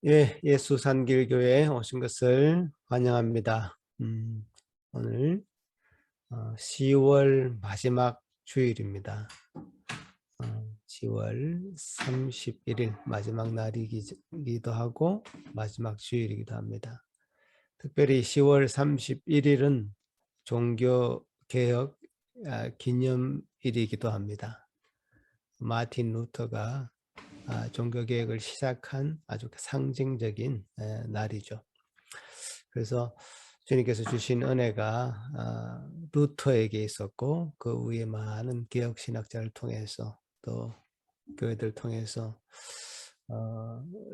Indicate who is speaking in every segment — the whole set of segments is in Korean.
Speaker 1: 예, 예수 산길교회에 오신 것을 환영합니다. 오늘 10월 마지막 주일입니다. 10월 31일 마지막 날이기도 하고 마지막 주일이기도 합니다. 특별히 10월 31일은 종교개혁 기념일이기도 합니다. 마틴 루터가 종교개혁을 시작한 아주 상징적인 날이죠. 그래서 주님께서 주신 은혜가 루터에게 있었고 그 위에 많은 개혁신학자를 통해서 또 교회들 통해서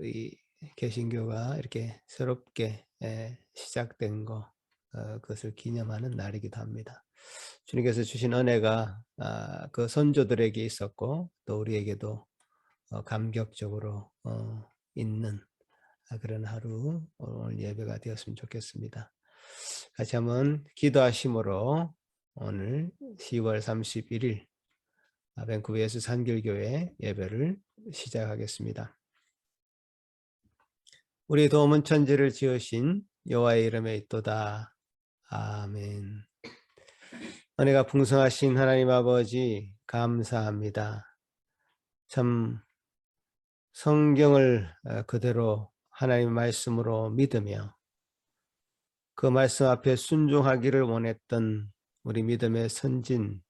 Speaker 1: 이 개신교가 이렇게 새롭게 시작된 그것을 기념하는 날이기도 합니다. 주님께서 주신 은혜가 그 선조들에게 있었고 또 우리에게도 감격적으로 있는 그런 하루 오늘 예배가 되었으면 좋겠습니다. 같이 한번 기도하심으로 오늘 10월 31일 밴쿠버 예수 산길교회 예배를 시작하겠습니다. 우리 도움은 천지를 지으신 여호와의 이름에 있도다. 아멘. 은혜가 풍성하신 하나님 아버지 감사합니다. 참 성경을 그대로 하나님의 말씀으로 믿으며 그 말씀 앞에 순종하기를 원했던 우리 믿음의 선진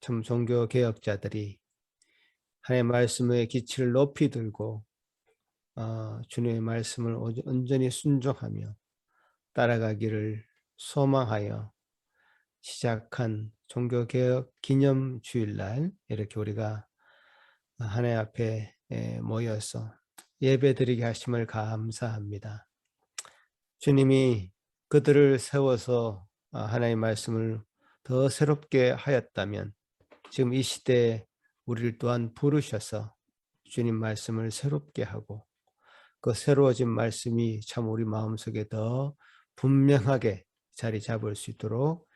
Speaker 1: 참 종교개혁자들이 하나님의 말씀의 기치를 높이 들고 주님의 말씀을 온전히 순종하며 따라가기를 소망하여 시작한 종교개혁 기념주일날 이렇게 우리가 하나님 앞에 모여서 예배드리게 하심을 감사합니다. 주님이 그들을 세워서 하나님의 말씀을 더 새롭게 하였다면 지금 이 시대에 우리를 또한 부르셔서 주님 말씀을 새롭게 하고 그 새로워진 말씀이 참 우리 마음속에 더 분명하게 자리 잡을 수 있도록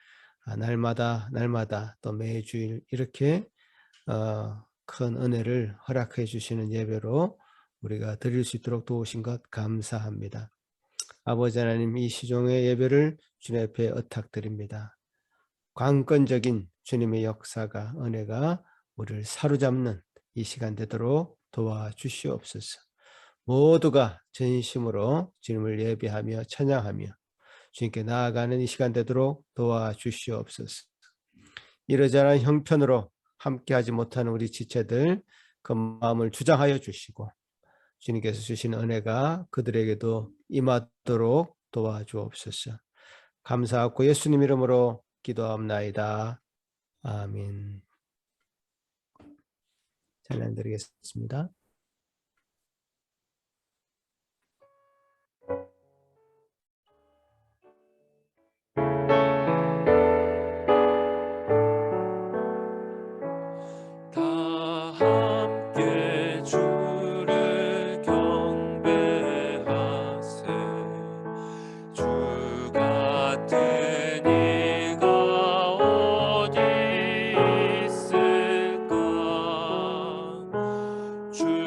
Speaker 1: 날마다 또 매주일 이렇게 큰 은혜를 허락해 주시는 예배로 우리가 드릴 수 있도록 도우신 것 감사합니다. 아버지 하나님, 이 시종의 예배를 주님 앞에 의탁드립니다. 관건적인 주님의 역사가 은혜가 우리를 사로잡는 이 시간 되도록 도와주시옵소서. 모두가 전심으로 주님을 예배하며 찬양하며 주님께 나아가는 이 시간 되도록 도와주시옵소서. 이러저러한 형편으로 함께하지 못하는 우리 지체들 그 마음을 주장하여 주시고 주님께서 주신 은혜가 그들에게도 임하도록 도와주옵소서. 감사하고 예수님 이름으로 기도합나이다. 아멘. 찬양 드리겠습니다.
Speaker 2: 주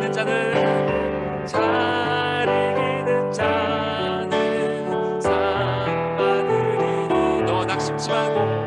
Speaker 2: 이기는 자는 상 받으리니. 너 낙심치 말고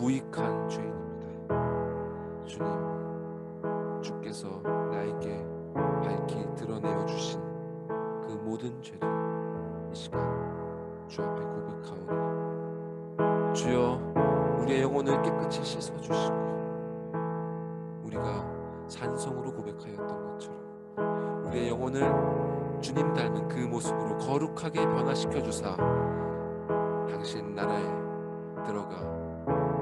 Speaker 3: 무익한 죄인입니다. 주님, 주께서 나에게 밝히 드러내어 주신 그 모든 죄들 이 시간 주 앞에 고백하오니 주여, 우리의 영혼을 깨끗이 씻어주시고 우리가 산성으로 고백하였던 것처럼 우리의 영혼을 주님 닮은 그 모습으로 거룩하게 변화시켜 주사 당신 나라에 들어가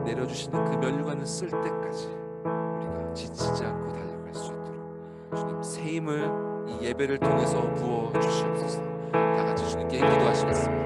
Speaker 3: 내려주시는 그 면류관을 쓸 때까지 우리가 지치지 않고 달려갈 수 있도록 주님 새 힘을 이 예배를 통해서 부어 주시옵소서. 다 같이 주님께 기도하시겠습니다.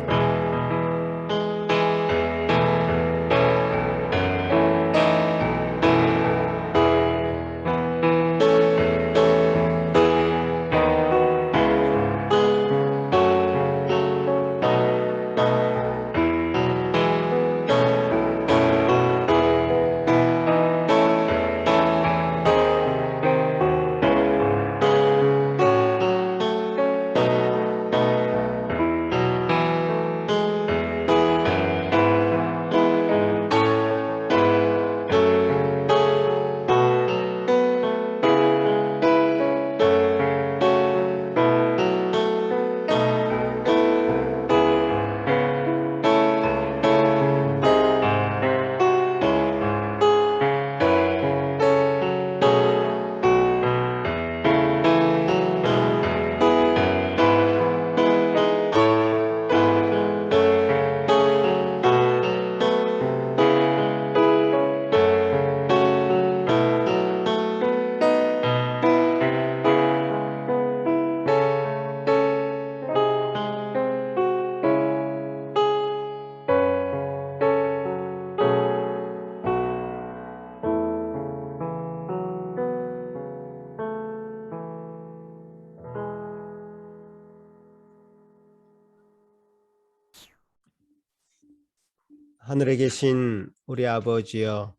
Speaker 1: 하늘에 계신 우리 아버지여,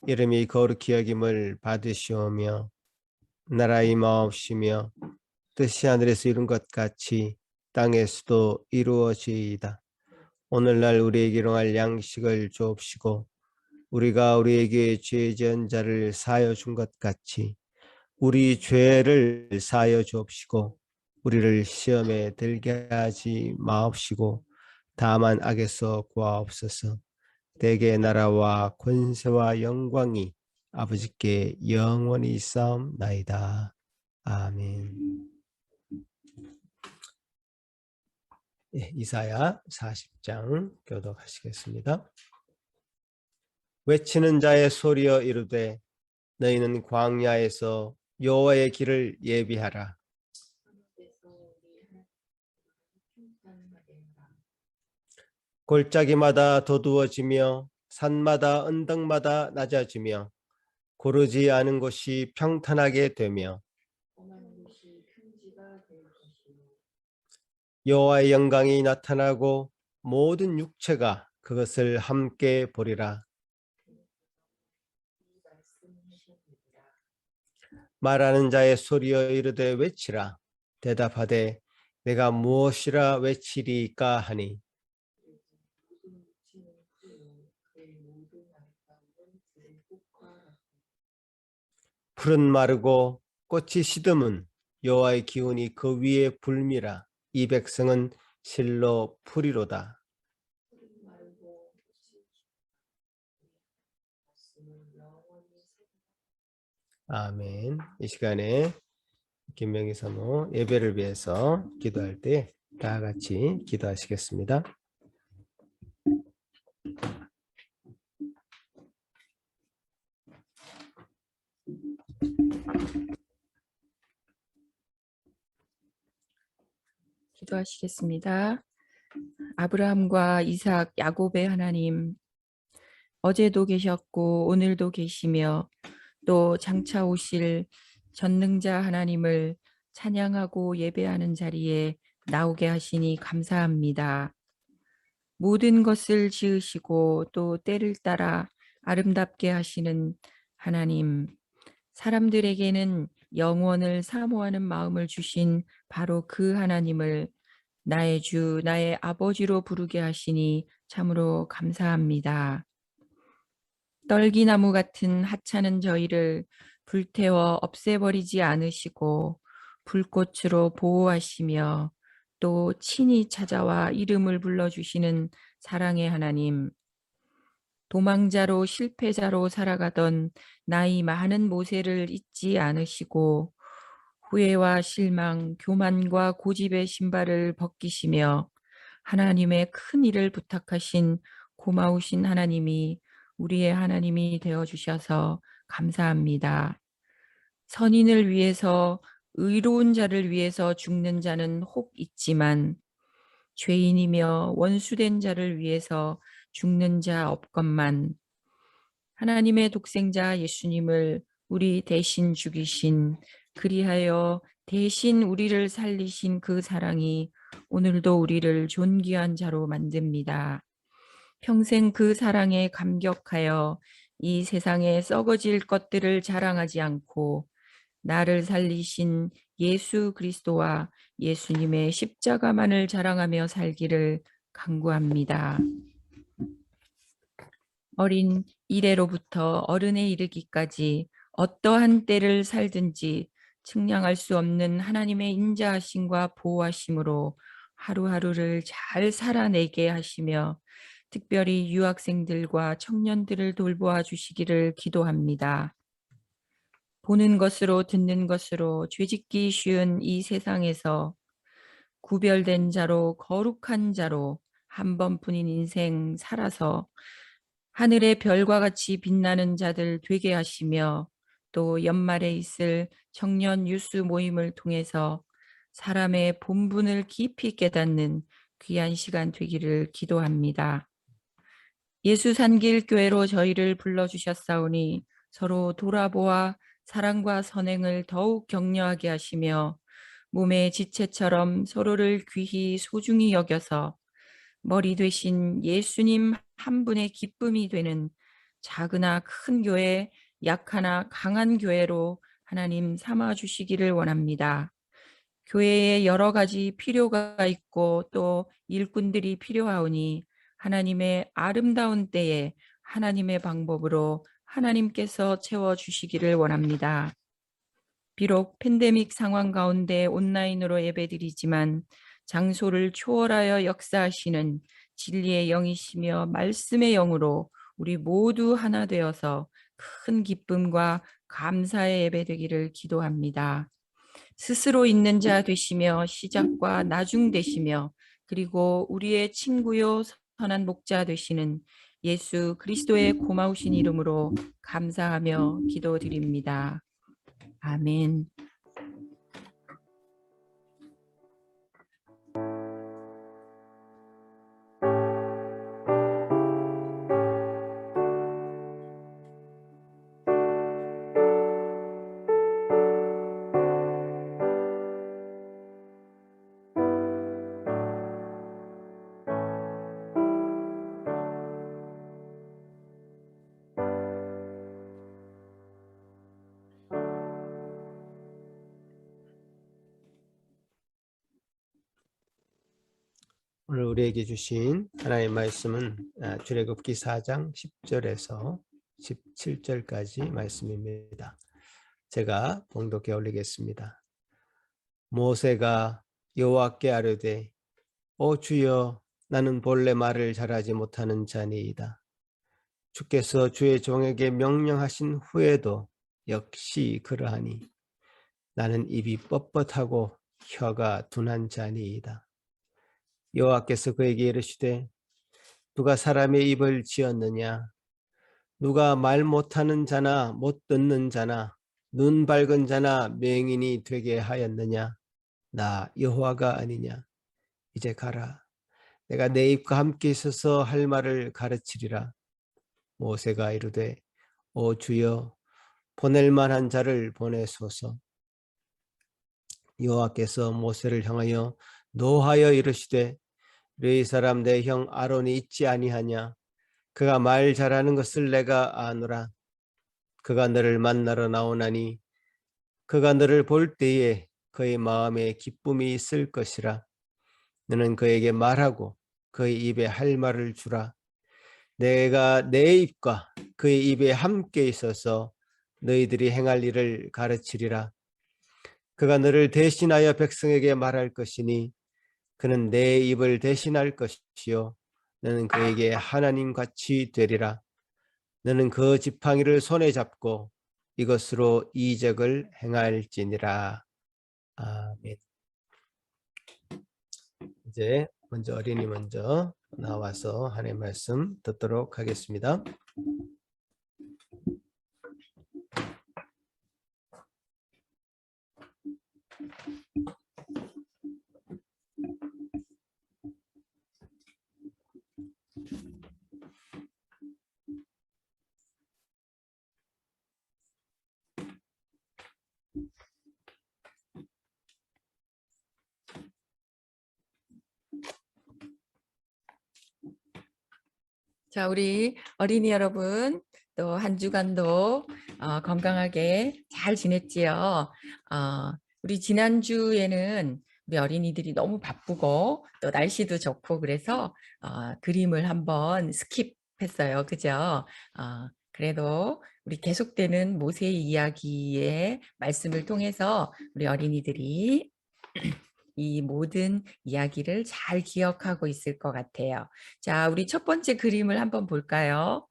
Speaker 1: 이름이 거룩히 여김을 받으시오며 나라의 임하옵시며 뜻이 하늘에서 이룬 것 같이 땅에서도 이루어지이다. 오늘날 우리에게 일용할 양식을 주옵시고 우리가 우리에게 죄 지은 자를 사하여 준 것 같이 우리 죄를 사하여 주옵시고 우리를 시험에 들게 하지 마옵시고 다만 악에서 구하옵소서. 대개 나라와 권세와 영광이 아버지께 영원히 있사옵나이다. 아멘. 이사야 40장 교독하시겠습니다. 외치는 자의 소리여 이르되 너희는 광야에서 여호와의 길을 예비하라. 골짜기마다 도두어지며 산마다 언덕마다 낮아지며 고르지 않은 곳이 평탄하게 되며 여호와의 영광이 나타나고 모든 육체가 그것을 함께 보리라. 말하는 자의 소리여 이르되 외치라. 대답하되 내가 무엇이라 외치리까 하니 풀은 마르고 꽃이 시듬은 여호와의 기운이 그 위에 불미라. 이 백성은 실로 풀이로다. 아멘. 이 시간에 김명희 사모 예배를 위해서 기도할 때 다 같이 기도하시겠습니다.
Speaker 4: 기도하시겠습니다. 아브라함과 이삭, 야곱의 하나님, 어제도 계셨고 오늘도 계시며 또 장차 오실 전능자 하나님을 찬양하고 예배하는 자리에 나오게 하시니 감사합니다. 모든 것을 지으시고 또 때를 따라 아름답게 하시는 하나님, 사람들에게는 영원을 사모하는 마음을 주신 바로 그 하나님을 나의 주, 나의 아버지로 부르게 하시니 참으로 감사합니다. 떨기나무 같은 하찮은 저희를 불태워 없애버리지 않으시고 불꽃으로 보호하시며 또 친히 찾아와 이름을 불러주시는 사랑의 하나님, 도망자로 실패자로 살아가던 나이 많은 모세를 잊지 않으시고 후회와 실망, 교만과 고집의 신발을 벗기시며 하나님의 큰 일을 부탁하신 고마우신 하나님이 우리의 하나님이 되어주셔서 감사합니다. 선인을 위해서 의로운 자를 위해서 죽는 자는 혹 있지만 죄인이며 원수된 자를 위해서 죽는 자 없건만 하나님의 독생자 예수님을 우리 대신 죽이신 그리하여 대신 우리를 살리신 그 사랑이 오늘도 우리를 존귀한 자로 만듭니다. 평생 그 사랑에 감격하여 이 세상에 썩어질 것들을 자랑하지 않고 나를 살리신 예수 그리스도와 예수님의 십자가만을 자랑하며 살기를 간구합니다. 어린 이래로부터 어른에 이르기까지 어떠한 때를 살든지 측량할 수 없는 하나님의 인자하심과 보호하심으로 하루하루를 잘 살아내게 하시며 특별히 유학생들과 청년들을 돌보아 주시기를 기도합니다. 보는 것으로 듣는 것으로 죄짓기 쉬운 이 세상에서 구별된 자로 거룩한 자로 한 번뿐인 인생 살아서 하늘의 별과 같이 빛나는 자들 되게 하시며 또 연말에 있을 청년 유스 모임을 통해서 사람의 본분을 깊이 깨닫는 귀한 시간 되기를 기도합니다. 예수 산길 교회로 저희를 불러주셨사오니 서로 돌아보아 사랑과 선행을 더욱 격려하게 하시며 몸의 지체처럼 서로를 귀히 소중히 여겨서 머리 되신 예수님 한 분의 기쁨이 되는 작으나 큰 교회, 약하나 강한 교회로 하나님 삼아 주시기를 원합니다. 교회에 여러 가지 필요가 있고 또 일꾼들이 필요하오니 하나님의 아름다운 때에 하나님의 방법으로 하나님께서 채워주시기를 원합니다. 비록 팬데믹 상황 가운데 온라인으로 예배드리지만 장소를 초월하여 역사하시는 진리의 영이시며 말씀의 영으로 우리 모두 하나 되어서 큰 기쁨과 감사의 예배되기를 기도합니다. 스스로 있는 자 되시며 시작과 나중 되시며 그리고 우리의 친구요 선한 목자 되시는 예수 그리스도의 고마우신 이름으로 감사하며 기도드립니다. 아멘.
Speaker 1: 오늘 우리에게 주신 하나님의 말씀은 출애굽기 4장 10절에서 17절까지 말씀입니다. 제가 봉독해 올리겠습니다. 모세가 여호와께 아뢰되 오 주여 나는 본래 말을 잘하지 못하는 자니이다. 주께서 주의 종에게 명령하신 후에도 역시 그러하니 나는 입이 뻣뻣하고 혀가 둔한 자니이다. 여호와께서 그에게 이르시되 누가 사람의 입을 지었느냐? 누가 말 못하는 자나 못 듣는 자나 눈 밝은 자나 맹인이 되게 하였느냐? 나 여호와가 아니냐? 이제 가라. 내가 내 입과 함께 있어서 할 말을 가르치리라. 모세가 이르되 오 주여 보낼 만한 자를 보내소서. 여호와께서 모세를 향하여 노하여 이르시되 너희 사람 내 형 아론이 있지 아니하냐? 그가 말 잘하는 것을 내가 아노라. 그가 너를 만나러 나오나니 그가 너를 볼 때에 그의 마음에 기쁨이 있을 것이라. 너는 그에게 말하고 그의 입에 할 말을 주라. 내가 내 입과 그의 입에 함께 있어서 너희들이 행할 일을 가르치리라. 그가 너를 대신하여 백성에게 말할 것이니 그는 내 입을 대신할 것이요 너는 그에게 하나님 같이 되리라. 너는 그 지팡이를 손에 잡고 이것으로 이적을 행할지니라. 아멘. 이제 먼저 어린이 먼저 나와서 하나님의 말씀 듣도록 하겠습니다.
Speaker 4: 자, 우리 어린이 여러분, 또 한 주간도 건강하게 잘 지냈지요? 우리 지난주에는 우리 어린이들이 너무 바쁘고 또 날씨도 좋고 그래서 그림을 한번 스킵했어요. 그죠? 그래도 우리 계속되는 모세의 이야기의 말씀을 통해서 우리 어린이들이 이 모든 이야기를 잘 기억하고 있을 것 같아요. 자, 우리 첫 번째 그림을 한번 볼까요?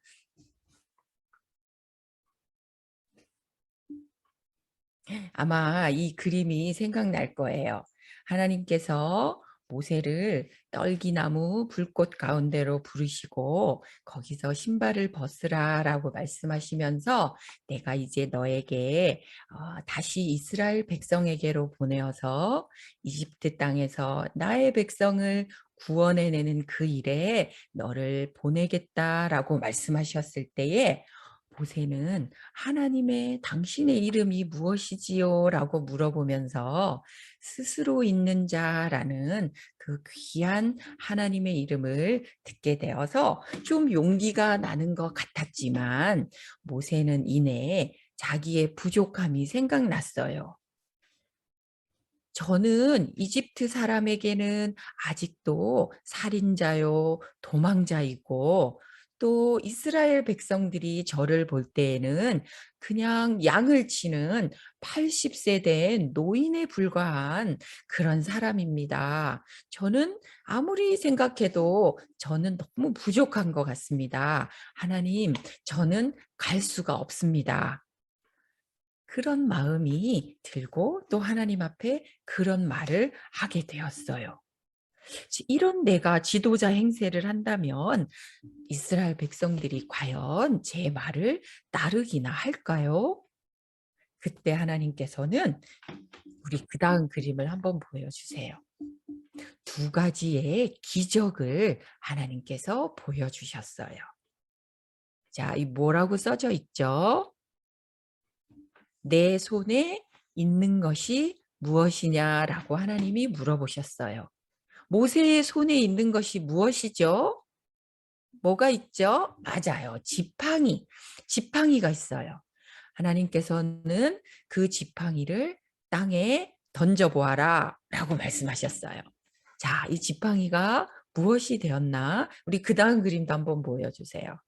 Speaker 4: 아마 이 그림이 생각날 거예요. 하나님께서 모세를 떨기나무 불꽃 가운데로 부르시고 거기서 신발을 벗으라라고 말씀하시면서 내가 이제 너에게 다시 이스라엘 백성에게로 보내어서 이집트 땅에서 나의 백성을 구원해내는 그 일에 너를 보내겠다라고 말씀하셨을 때에 모세는 하나님의 당신의 이름이 무엇이지요? 라고 물어보면서 스스로 있는 자라는 그 귀한 하나님의 이름을 듣게 되어서 좀 용기가 나는 것 같았지만 모세는 이내 자기의 부족함이 생각났어요. 저는 이집트 사람에게는 아직도 살인자요, 도망자이고 또 이스라엘 백성들이 저를 볼 때에는 그냥 양을 치는 80세 된 노인에 불과한 그런 사람입니다. 저는 아무리 생각해도 저는 너무 부족한 것 같습니다. 하나님, 저는 갈 수가 없습니다. 그런 마음이 들고 또 하나님 앞에 그런 말을 하게 되었어요. 이런 내가 지도자 행세를 한다면 이스라엘 백성들이 과연 제 말을 따르기나 할까요? 그때 하나님께서는 우리 그 다음 그림을 한번 보여주세요. 두 가지의 기적을 하나님께서 보여주셨어요. 자, 이 뭐라고 써져 있죠? 내 손에 있는 것이 무엇이냐라고 하나님이 물어보셨어요. 모세의 손에 있는 것이 무엇이죠? 뭐가 있죠? 맞아요. 지팡이. 지팡이가 있어요. 하나님께서는 그 지팡이를 땅에 던져보아라 라고 말씀하셨어요. 자, 이 지팡이가 무엇이 되었나? 우리 그 다음 그림도 한번 보여주세요.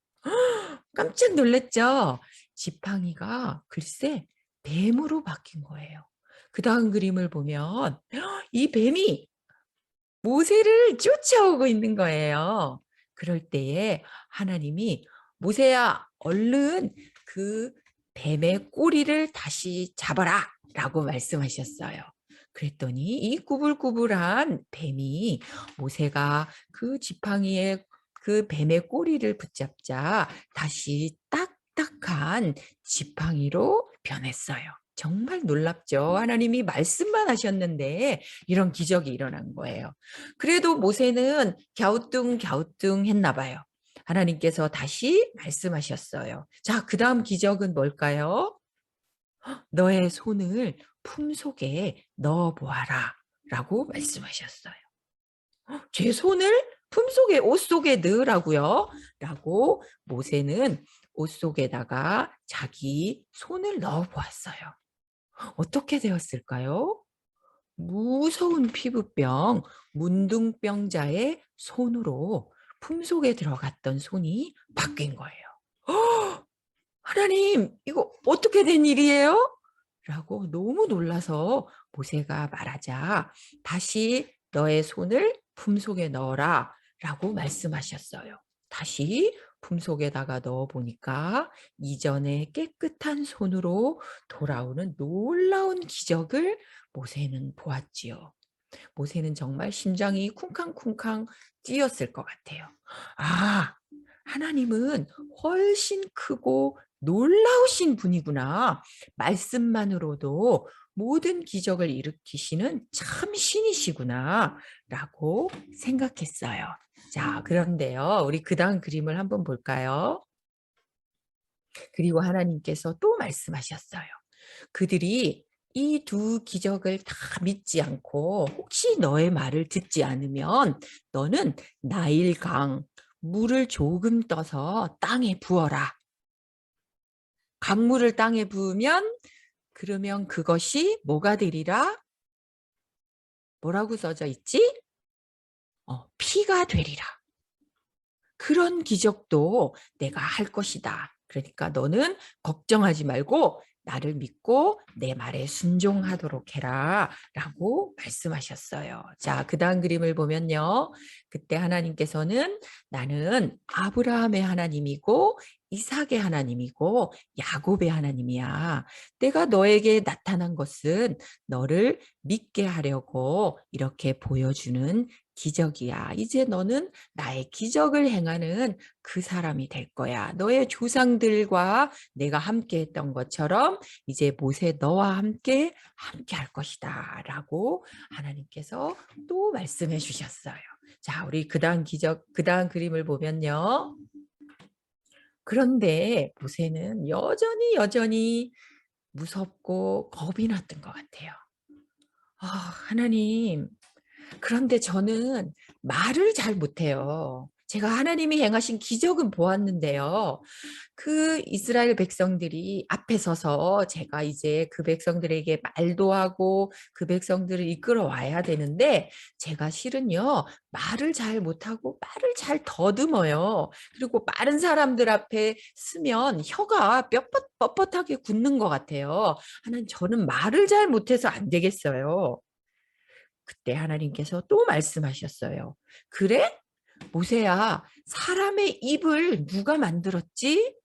Speaker 4: 깜짝 놀랐죠? 지팡이가 글쎄 뱀으로 바뀐 거예요. 그 다음 그림을 보면 이 뱀이 모세를 쫓아오고 있는 거예요. 그럴 때에 하나님이 모세야 얼른 그 뱀의 꼬리를 다시 잡아라 라고 말씀하셨어요. 그랬더니 이 꾸불꾸불한 뱀이 모세가 그 지팡이에 그 뱀의 꼬리를 붙잡자 다시 딱딱한 지팡이로 변했어요. 정말 놀랍죠. 하나님이 말씀만 하셨는데 이런 기적이 일어난 거예요. 그래도 모세는 갸우뚱갸우뚱 했나 봐요. 하나님께서 다시 말씀하셨어요. 자, 그 다음 기적은 뭘까요? 너의 손을 품속에 넣어보아라 라고 말씀하셨어요. 제 손을 품속에 옷 속에 넣으라고요? 라고 모세는 옷 속에다가 자기 손을 넣어보았어요. 어떻게 되었을까요? 무서운 피부병, 문둥병자의 손으로 품속에 들어갔던 손이 바뀐 거예요. 하나님, 이거 어떻게 된 일이에요? 라고 너무 놀라서 모세가 말하자 다시 너의 손을 품속에 넣어라 라고 말씀하셨어요. 다시 품속에다가 넣어 보니까 이전에 깨끗한 손으로 돌아오는 놀라운 기적을 모세는 보았지요. 모세는 정말 심장이 쿵쾅쿵쾅 뛰었을 것 같아요. 아, 하나님은 훨씬 크고 놀라우신 분이구나. 말씀만으로도 모든 기적을 일으키시는 참 신이시구나. 라고 생각했어요. 자, 그런데요. 우리 그 다음 그림을 한번 볼까요? 그리고 하나님께서 또 말씀하셨어요. 그들이 이 두 기적을 다 믿지 않고 혹시 너의 말을 듣지 않으면 너는 나일강 물을 조금 떠서 땅에 부어라. 강물을 땅에 부으면 그러면 그것이 뭐가 되리라? 뭐라고 써져 있지? 피가 되리라. 그런 기적도 내가 할 것이다. 그러니까 너는 걱정하지 말고 나를 믿고 내 말에 순종하도록 해라 라고 말씀하셨어요. 자, 그 다음 그림을 보면요. 그때 하나님께서는 나는 아브라함의 하나님이고 이삭의 하나님이고 야곱의 하나님이야. 내가 너에게 나타난 것은 너를 믿게 하려고 이렇게 보여주는 기적이야. 이제 너는 나의 기적을 행하는 그 사람이 될 거야. 너의 조상들과 내가 함께 했던 것처럼 이제 모세 너와 함께 할 것이다. 라고 하나님께서 또 말씀해 주셨어요. 자, 우리 그 다음 그림을 보면요. 그런데 모세는 여전히 무섭고 겁이 났던 것 같아요. 하나님, 그런데 저는 말을 잘 못해요. 제가 하나님이 행하신 기적은 보았는데요. 그 이스라엘 백성들이 앞에 서서 제가 이제 그 백성들에게 말도 하고 그 백성들을 이끌어 와야 되는데 제가 실은요, 말을 잘 못하고 말을 잘 더듬어요. 그리고 빠른 사람들 앞에 쓰면 혀가 뻣뻣하게 굳는 것 같아요. 하나님, 저는 말을 잘 못해서 안 되겠어요. 그때 하나님께서 또 말씀하셨어요. 그래? 모세야, 사람의 입을 누가 만들었지?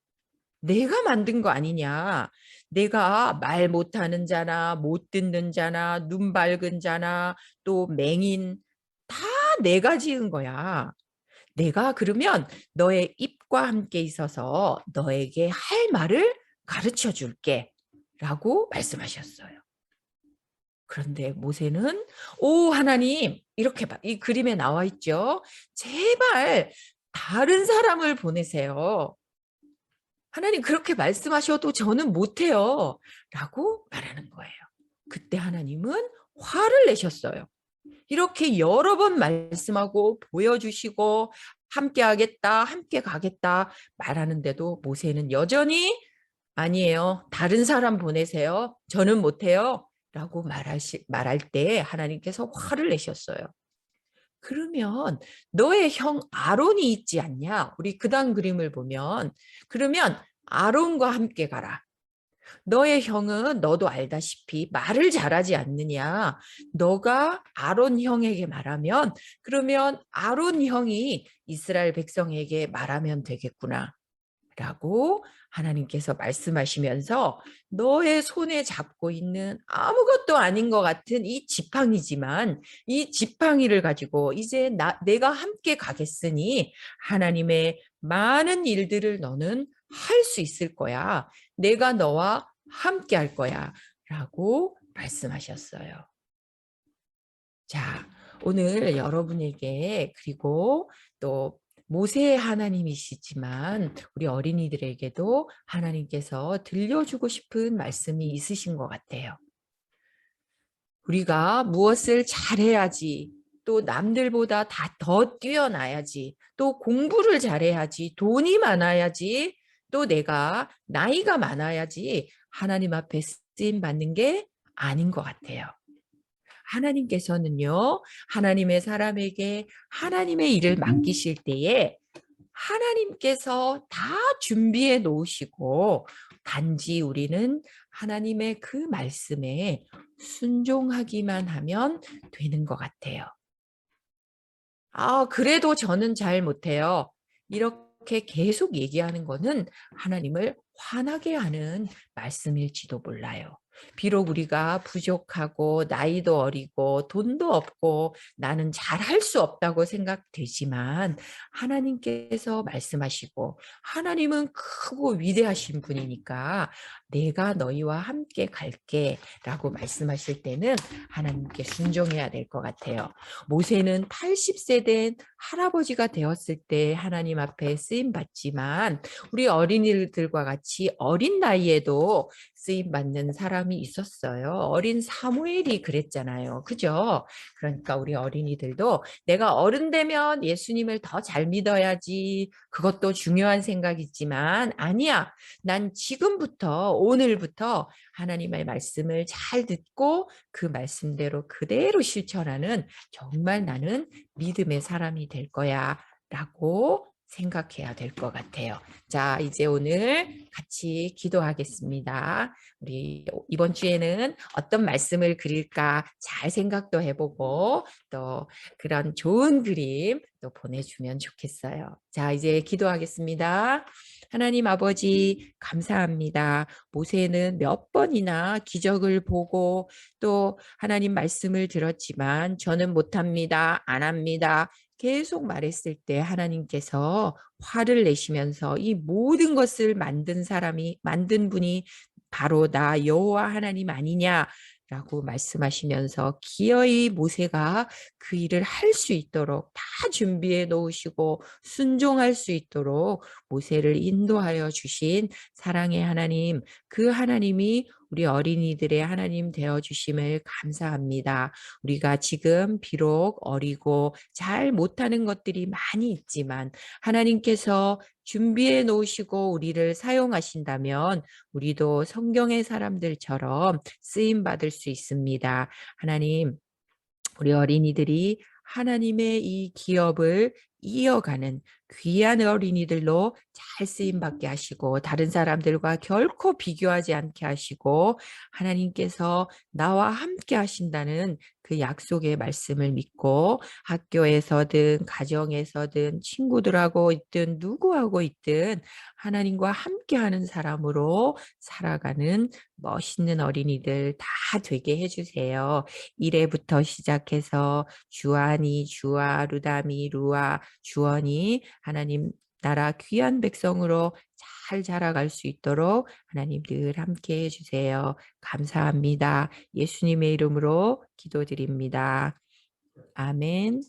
Speaker 4: 내가 만든 거 아니냐? 내가 말 못하는 자나 못 듣는 자나 눈 밝은 자나 또 맹인 다 내가 지은 거야. 내가 그러면 너의 입과 함께 있어서 너에게 할 말을 가르쳐 줄게. 라고 말씀하셨어요. 그런데 모세는 오 하나님 이렇게 이 그림에 나와 있죠. 제발 다른 사람을 보내세요. 하나님 그렇게 말씀하셔도 저는 못해요. 라고 말하는 거예요. 그때 하나님은 화를 내셨어요. 이렇게 여러 번 말씀하고 보여주시고 함께 하겠다, 함께 가겠다 말하는데도 모세는 여전히 아니에요. 다른 사람 보내세요. 저는 못해요. 라고 말할 때 하나님께서 화를 내셨어요. 그러면 너의 형 아론이 있지 않냐? 우리 그 다음 그림을 보면 그러면 아론과 함께 가라. 너의 형은 너도 알다시피 말을 잘하지 않느냐? 너가 아론 형에게 말하면 그러면 아론 형이 이스라엘 백성에게 말하면 되겠구나. 라고 하나님께서 말씀하시면서 너의 손에 잡고 있는 아무것도 아닌 것 같은 이 지팡이지만 이 지팡이를 가지고 이제 내가 함께 가겠으니 하나님의 많은 일들을 너는 할 수 있을 거야. 내가 너와 함께 할 거야. 라고 말씀하셨어요. 자, 오늘 여러분에게 그리고 또 모세의 하나님이시지만 우리 어린이들에게도 하나님께서 들려주고 싶은 말씀이 있으신 것 같아요. 우리가 무엇을 잘해야지, 또 남들보다 더 뛰어나야지, 또 공부를 잘해야지, 돈이 많아야지, 또 내가 나이가 많아야지 하나님 앞에 쓰임 받는 게 아닌 것 같아요. 하나님께서는요, 하나님의 사람에게 하나님의 일을 맡기실 때에 하나님께서 다 준비해 놓으시고 단지 우리는 하나님의 그 말씀에 순종하기만 하면 되는 것 같아요. 그래도 저는 잘 못해요. 이렇게 계속 얘기하는 거는 하나님을 화나게 하는 말씀일지도 몰라요. 비록 우리가 부족하고 나이도 어리고 돈도 없고 나는 잘할 수 없다고 생각되지만 하나님께서 말씀하시고 하나님은 크고 위대하신 분이니까 내가 너희와 함께 갈게 라고 말씀하실 때는 하나님께 순종해야 될 것 같아요. 모세는 80세 된 할아버지가 되었을 때 하나님 앞에 쓰임 받지만 우리 어린이들과 같이 어린 나이에도 쓰임 받는 사람이 있었어요. 어린 사무엘이 그랬잖아요. 그죠? 그러니까 우리 어린이들도 내가 어른 되면 예수님을 더 잘 믿어야지. 그것도 중요한 생각이지만 아니야. 난 지금부터 오늘부터 하나님의 말씀을 잘 듣고 그 말씀대로 그대로 실천하는 정말 나는 믿음의 사람이 될 거야 라고 생각해야 될 것 같아요. 자, 이제 오늘 같이 기도하겠습니다. 우리 이번 주에는 어떤 말씀을 그릴까 잘 생각도 해보고 또 그런 좋은 그림 또 보내주면 좋겠어요. 자, 이제 기도하겠습니다. 하나님 아버지 감사합니다. 모세는 몇 번이나 기적을 보고 또 하나님 말씀을 들었지만 저는 못합니다. 안 합니다. 계속 말했을 때 하나님께서 화를 내시면서 이 모든 것을 만든 분이 바로 나 여호와 하나님 아니냐라고 말씀하시면서 기어이 모세가 그 일을 할 수 있도록 다 준비해 놓으시고 순종할 수 있도록 모세를 인도하여 주신 사랑의 하나님, 그 하나님이 우리 어린이들의 하나님 되어 주심을 감사합니다. 우리가 지금 비록 어리고 잘 못하는 것들이 많이 있지만 하나님께서 준비해 놓으시고 우리를 사용하신다면 우리도 성경의 사람들처럼 쓰임 받을 수 있습니다. 하나님, 우리 어린이들이 하나님의 이 기업을 이어가는 귀한 어린이들로 잘 쓰임받게 하시고 다른 사람들과 결코 비교하지 않게 하시고 하나님께서 나와 함께 하신다는 그 약속의 말씀을 믿고 학교에서든 가정에서든 친구들하고 있든 누구하고 있든 하나님과 함께하는 사람으로 살아가는 멋있는 어린이들 다 되게 해주세요. 1회부터 시작해서 주안이, 주아, 루다미, 루아, 주원이 하나님 나라 귀한 백성으로 잘 자라갈 수 있도록 하나님 늘 함께 해주세요. 감사합니다. 예수님의 이름으로 기도드립니다. 아멘.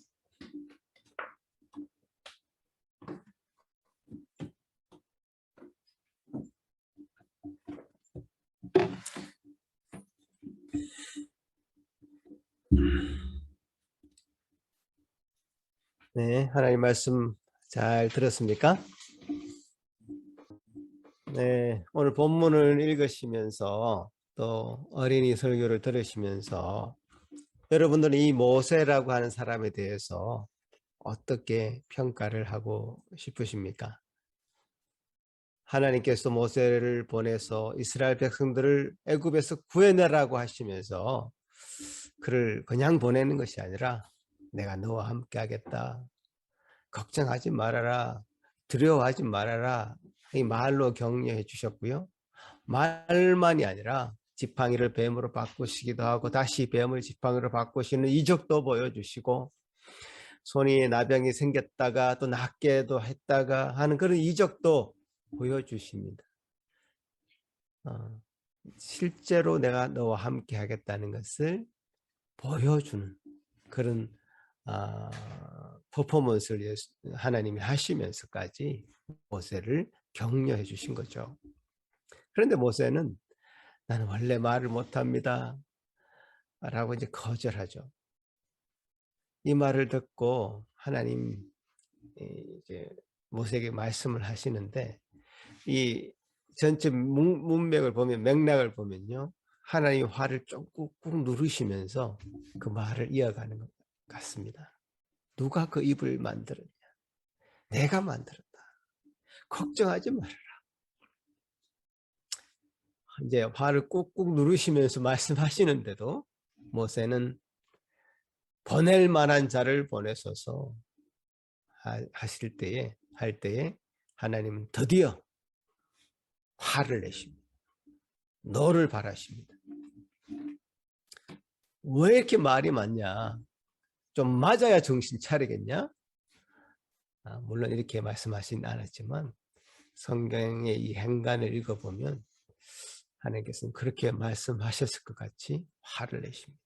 Speaker 1: 네, 하나님 말씀 잘 들었습니까? 네, 오늘 본문을 읽으시면서 또 어린이 설교를 들으시면서 여러분들은 이 모세라고 하는 사람에 대해서 어떻게 평가를 하고 싶으십니까? 하나님께서 모세를 보내서 이스라엘 백성들을 애굽에서 구해내라고 하시면서 그를 그냥 보내는 것이 아니라 내가 너와 함께 하겠다. 걱정하지 말아라. 두려워하지 말아라. 이 말로 격려해 주셨고요. 말만이 아니라 지팡이를 뱀으로 바꾸시기도 하고 다시 뱀을 지팡이로 바꾸시는 이적도 보여주시고 손이 나병이 생겼다가 또 낫게도 했다가 하는 그런 이적도 보여주십니다. 실제로 내가 너와 함께 하겠다는 것을 보여주는 그런 퍼포먼스를 하나님이 하시면서까지 모세를 격려해 주신 거죠. 그런데 모세는 나는 원래 말을 못합니다 라고 이제 거절하죠. 이 말을 듣고 하나님 이제 모세에게 말씀을 하시는데 이 전체 문맥을 보면 맥락을 보면요. 하나님 화를 좀 꾹꾹 누르시면서 그 말을 이어가는 것 같습니다. 누가 그 입을 만들었냐? 내가 만들었다. 걱정하지 말아라. 이제 화를 꾹꾹 누르시면서 말씀하시는데도 모세는 보낼 만한 자를 보내소서 할 때에 하나님은 드디어 화를 내십니다. 너를 바라십니다. 왜 이렇게 말이 많냐? 좀 맞아야 정신 차리겠냐? 물론 이렇게 말씀하진 않았지만 성경의 이 행간을 읽어보면 하나님께서는 그렇게 말씀하셨을 것 같이 화를 내십니다.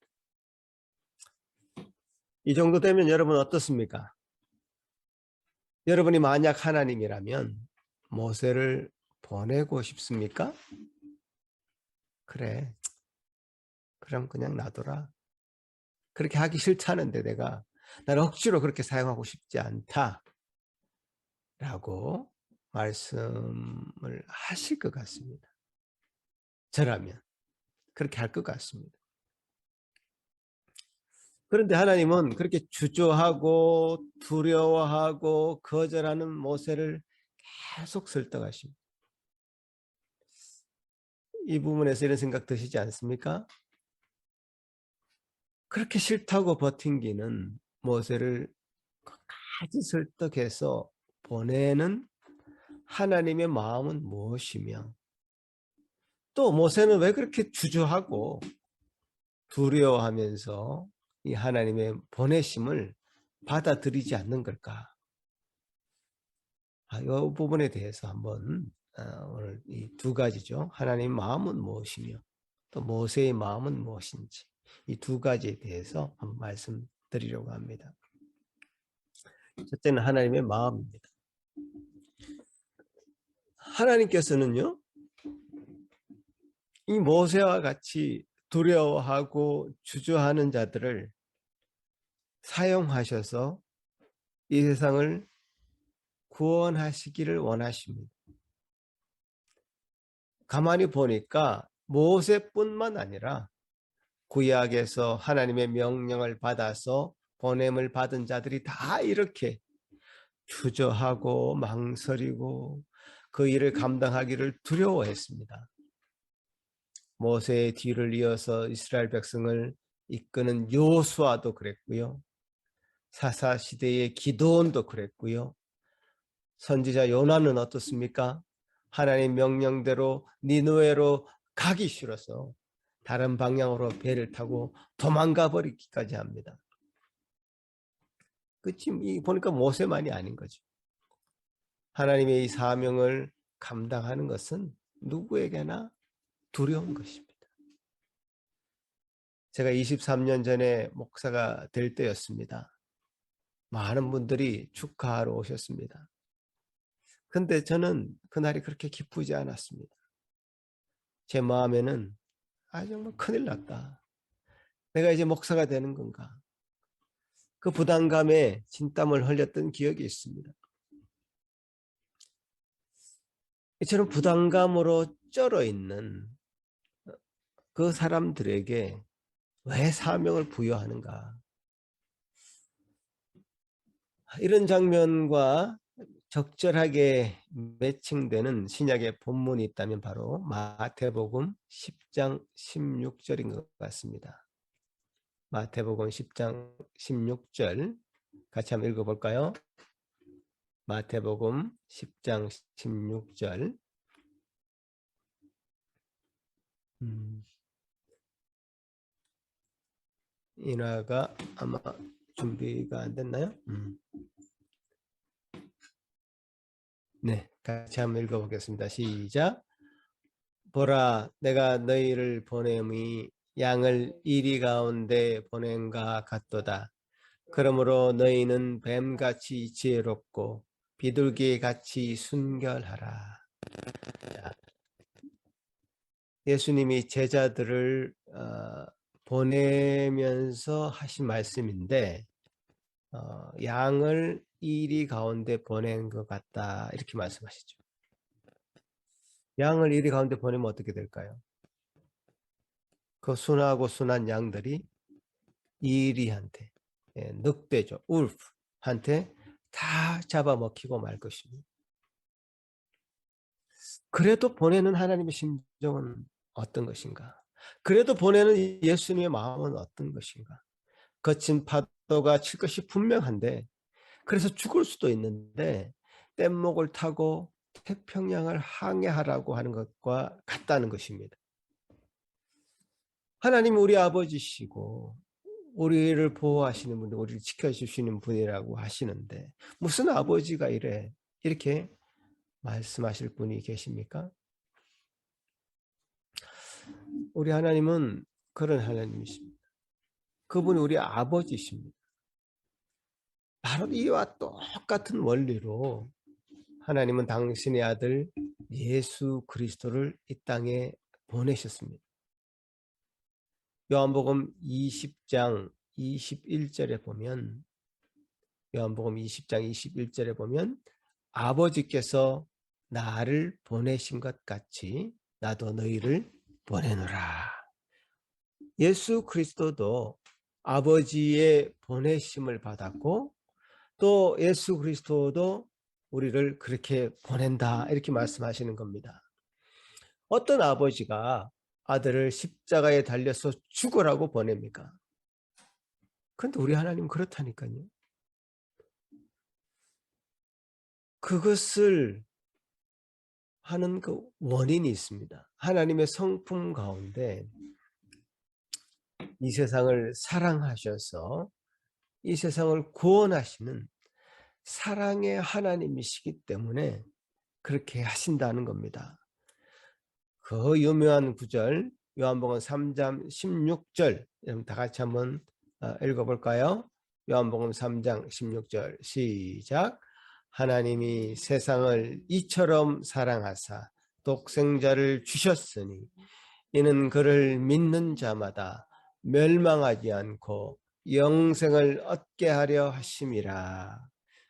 Speaker 1: 이 정도 되면 여러분 어떻습니까? 여러분이 만약 하나님이라면 모세를 보내고 싶습니까? 그래, 그럼 그냥 놔둬라. 그렇게 하기 싫다는데 나를 억지로 그렇게 사용하고 싶지 않다 라고 말씀을 하실 것 같습니다. 저라면 그렇게 할 것 같습니다. 그런데 하나님은 그렇게 주저하고 두려워하고 거절하는 모세를 계속 설득하십니다. 이 부분에서 이런 생각 드시지 않습니까? 그렇게 싫다고 버틴기는 모세를 끝까지 설득해서 보내는 하나님의 마음은 무엇이며 또 모세는 왜 그렇게 주저하고 두려워하면서 이 하나님의 보내심을 받아들이지 않는 걸까? 이 부분에 대해서 한번 오늘 이 두 가지죠. 하나님의 마음은 무엇이며 또 모세의 마음은 무엇인지 이 두 가지에 대해서 한번 말씀드리려고 합니다. 첫째는 하나님의 마음입니다. 하나님께서는요, 이 모세와 같이 두려워하고 주저하는 자들을 사용하셔서 이 세상을 구원하시기를 원하십니다. 가만히 보니까 모세뿐만 아니라 구약에서 하나님의 명령을 받아서 보냄을 받은 자들이 다 이렇게 주저하고 망설이고 그 일을 감당하기를 두려워했습니다. 모세의 뒤를 이어서 이스라엘 백성을 이끄는 여호수아도 그랬고요. 사사 시대의 기드온도 그랬고요. 선지자 요나는 어떻습니까? 하나님 명령대로 니느웨로 가기 싫어서 다른 방향으로 배를 타고 도망가 버리기까지 합니다. 끝이 보니까 모세만이 아닌 거죠. 하나님의 이 사명을 감당하는 것은 누구에게나 두려운 것입니다. 제가 23년 전에 목사가 될 때였습니다. 많은 분들이 축하하러 오셨습니다. 근데 저는 그날이 그렇게 기쁘지 않았습니다. 제 마음에는 정말 큰일 났다. 내가 이제 목사가 되는 건가? 그 부담감에 진땀을 흘렸던 기억이 있습니다. 이처럼 부담감으로 쩔어 있는 그 사람들에게 왜 사명을 부여하는가? 이런 장면과 적절하게 매칭되는 신약의 본문이 있다면 바로 마태복음 10장 16절인 것 같습니다. 마태복음 10장 16절 같이 한번 읽어볼까요? 마태복음 10장 16절 인화가 아마 준비가 안 됐나요? 네, 같이 한번 읽어보겠습니다. 시작. 보라, 내가 너희를 보냄이 양을 이리 가운데 보냄과 같도다. 그러므로 너희는 뱀같이 지혜롭고 비둘기같이 순결하라. 예수님이 제자들을 보내면서 하신 말씀인데 양을 이리 가운데 보낸 것 같다 이렇게 말씀하시죠. 양을 이리 가운데 보내면 어떻게 될까요? 그 순하고 순한 양들이 이리한테, 늑대죠, 울프한테 다 잡아먹히고 말 것입니다. 그래도 보내는 하나님의 심정은 어떤 것인가? 그래도 보내는 예수님의 마음은 어떤 것인가? 거친 파도가 칠 것이 분명한데, 그래서 죽을 수도 있는데 뗏목을 타고 태평양을 항해하라고 하는 것과 같다는 것입니다. 하나님 우리 아버지시고 우리를 보호하시는 분, 우리를 지켜주시는 분이라고 하시는데 무슨 아버지가 이렇게 말씀하실 분이 계십니까? 우리 하나님은 그런 하나님이십니다. 그분이 우리 아버지십니다. 바로 이와 똑같은 원리로 하나님은 당신의 아들 예수 그리스도를 이 땅에 보내셨습니다. 요한복음 20장 21절에 보면, 요한복음 20장 21절에 보면 아버지께서 나를 보내신 것 같이 나도 너희를 보내노라. 예수 그리스도도 아버지의 보내심을 받았고 또 예수 그리스도도 우리를 그렇게 보낸다, 이렇게 말씀하시는 겁니다. 어떤 아버지가 아들을 십자가에 달려서 죽으라고 보냅니까? 그런데 우리 하나님은 그렇다니까요. 그것을 하는 그 원인이 있습니다. 하나님의 성품 가운데 이 세상을 사랑하셔서 이 세상을 구원하시는 사랑의 하나님이시기 때문에 그렇게 하신다는 겁니다. 그 유명한 구절, 요한복음 3장 16절, 여러분 다 같이 한번 읽어볼까요? 요한복음 3장 16절 시작. 하나님이 세상을 이처럼 사랑하사 독생자를 주셨으니 이는 그를 믿는 자마다 멸망하지 않고 영생을 얻게 하려 하심이라.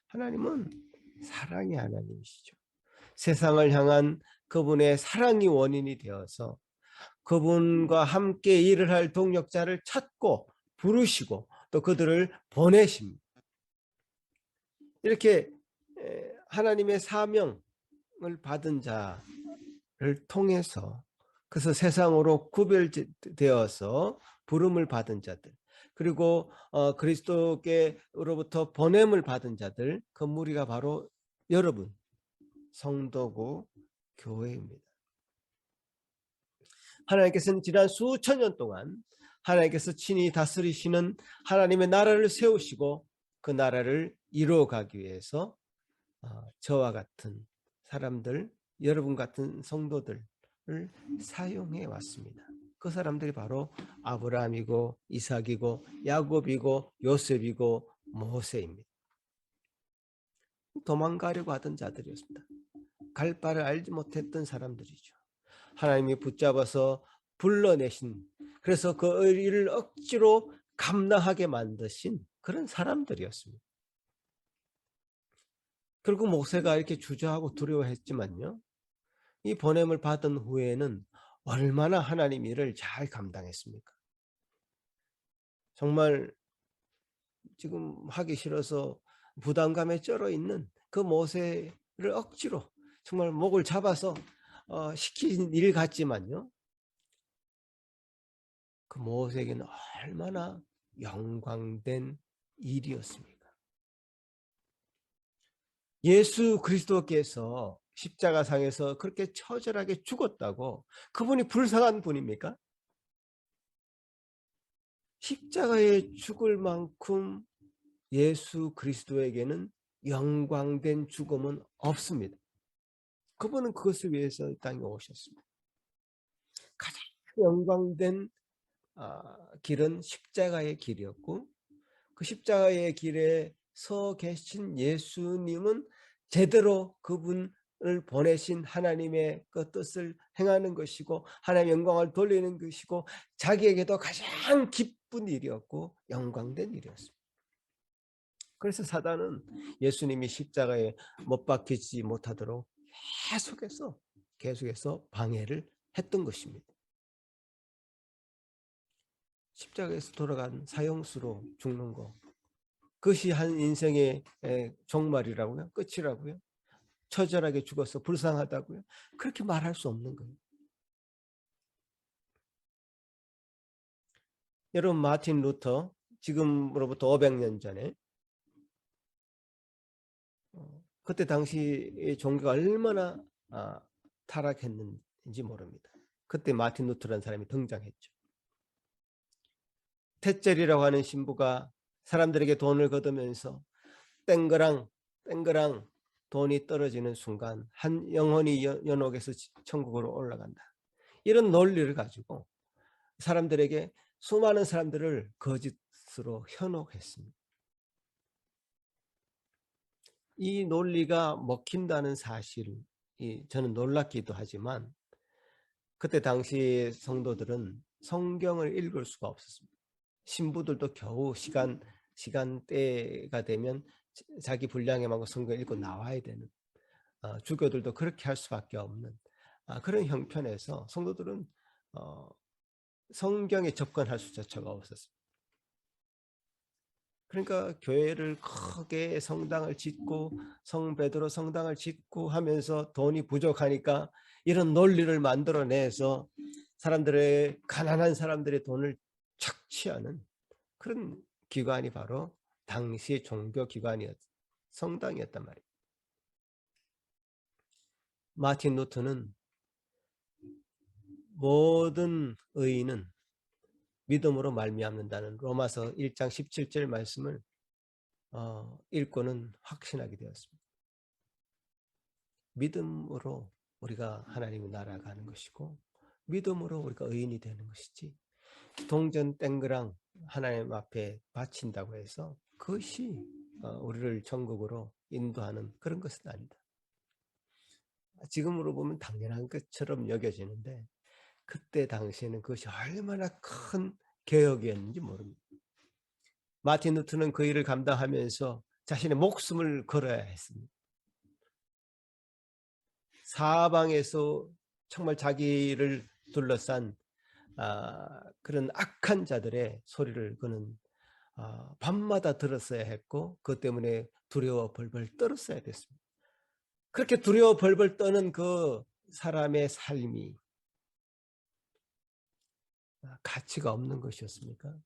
Speaker 1: 하나님은 사랑의 하나님이시죠. 세상을 향한 그분의 사랑이 원인이 되어서 그분과 함께 일을 할 동력자를 찾고 부르시고 또 그들을 보내십니다. 이렇게 하나님의 사명을 받은 자를 통해서, 그래서 세상으로 구별되어서 부름을 받은 자들, 그리고 그리스도께로부터 보냄을 받은 자들, 그 무리가 바로 여러분 성도고 교회입니다. 하나님께서는 지난 수천 년 동안 하나님께서 친히 다스리시는 하나님의 나라를 세우시고 그 나라를 이루어가기 위해서 저와 같은 사람들, 여러분 같은 성도들을 사용해 왔습니다. 그 사람들이 바로 아브라함이고 이삭이고 야곱이고 요셉이고 모세입니다. 도망가려고 하던 자들이었습니다. 갈 바를 알지 못했던 사람들이죠. 하나님이 붙잡아서 불러내신, 그래서 그 일을 억지로 감당하게 만드신 그런 사람들이었습니다. 결국 모세가 이렇게 주저하고 두려워했지만요, 이 보냄을 받은 후에는 얼마나 하나님 일을 잘 감당했습니까? 정말 지금 하기 싫어서 부담감에 쩔어 있는 그 모세를 억지로 정말 목을 잡아서 시킨 일 같지만요, 그 모세에게는 얼마나 영광된 일이었습니까? 예수 그리스도께서 십자가상에서 그렇게 처절하게 죽었다고 그분이 불쌍한 분입니까? 십자가에 죽을 만큼 예수 그리스도에게는 영광된 죽음은 없습니다. 그분은 그것을 위해서 이 땅에 오셨습니다. 가장 영광된 길은 십자가의 길이었고, 그 십자가의 길에 서 계신 예수님은 제대로 그분을 보내신 하나님의 그 뜻을 행하는 것이고 하나님의 영광을 돌리는 것이고 자기에게도 가장 기쁜 일이었고 영광된 일이었습니다. 그래서 사단은 예수님이 십자가에 못 박히지 못하도록 계속해서 방해를 했던 것입니다. 십자가에서 돌아간 사형수로 죽는 거. 그것이 한 인생의 종말이라고요? 끝이라고요? 처절하게 죽어서 불쌍하다고요? 그렇게 말할 수 없는 거예요. 여러분, 마틴 루터, 지금으로부터 500년 전에 그때 당시 종교가 얼마나 타락했는지 모릅니다. 그때 마틴 루터라는 사람이 등장했죠. tetzel이라고 하는 신부가 사람들에게 돈을 거두면서 땡그랑 돈이 떨어지는 순간 한 영혼이 연옥에서 천국으로 올라간다. 이런 논리를 가지고 사람들에게 수많은 사람들을 거짓으로 현혹했습니다. 이 논리가 먹힌다는 사실이 저는 놀랍기도 하지만 그때 당시 성도들은 성경을 읽을 수가 없었습니다. 신부들도 겨우 시간대가 되면 자기 분량에 맞고 성경을 읽고 나와야 되는, 주교들도 그렇게 할 수밖에 없는 그런 형편에서 성도들은 성경에 접근할 수조차가 없었습니다. 그러니까 교회를 크게 성당을 짓고 성 베드로 성당을 짓고 하면서 돈이 부족하니까 이런 논리를 만들어내서 사람들의, 가난한 사람들의 돈을 착취하는 그런 기관이 바로 당시의 종교기관이었, 성당이었단 말이에요. 마틴 루터는 모든 의인은 믿음으로 말미암는다는 로마서 1장 17절 말씀을 읽고는 확신하게 되었습니다. 믿음으로 우리가 하나님의 나라에 가는 것이고 믿음으로 우리가 의인이 되는 것이지, 동전 땡그랑 하나님 앞에 바친다고 해서 그것이 우리를 천국으로 인도하는 그런 것은 아니다. 지금으로 보면 당연한 것처럼 여겨지는데 그때 당시에는 그것이 얼마나 큰 개혁이었는지 모릅니다. 마틴 루터는 그 일을 감당하면서 자신의 목숨을 걸어야 했습니다. 사방에서 정말 자기를 둘러싼 그런 악한 자들의 소리를 그는 밤마다 들었어야 했고 그것 때문에 두려워 벌벌 떨었어야 됐습니다. 그렇게 두려워 벌벌 떠는 그 사람의 삶이 가치가 없는 것이었습니까?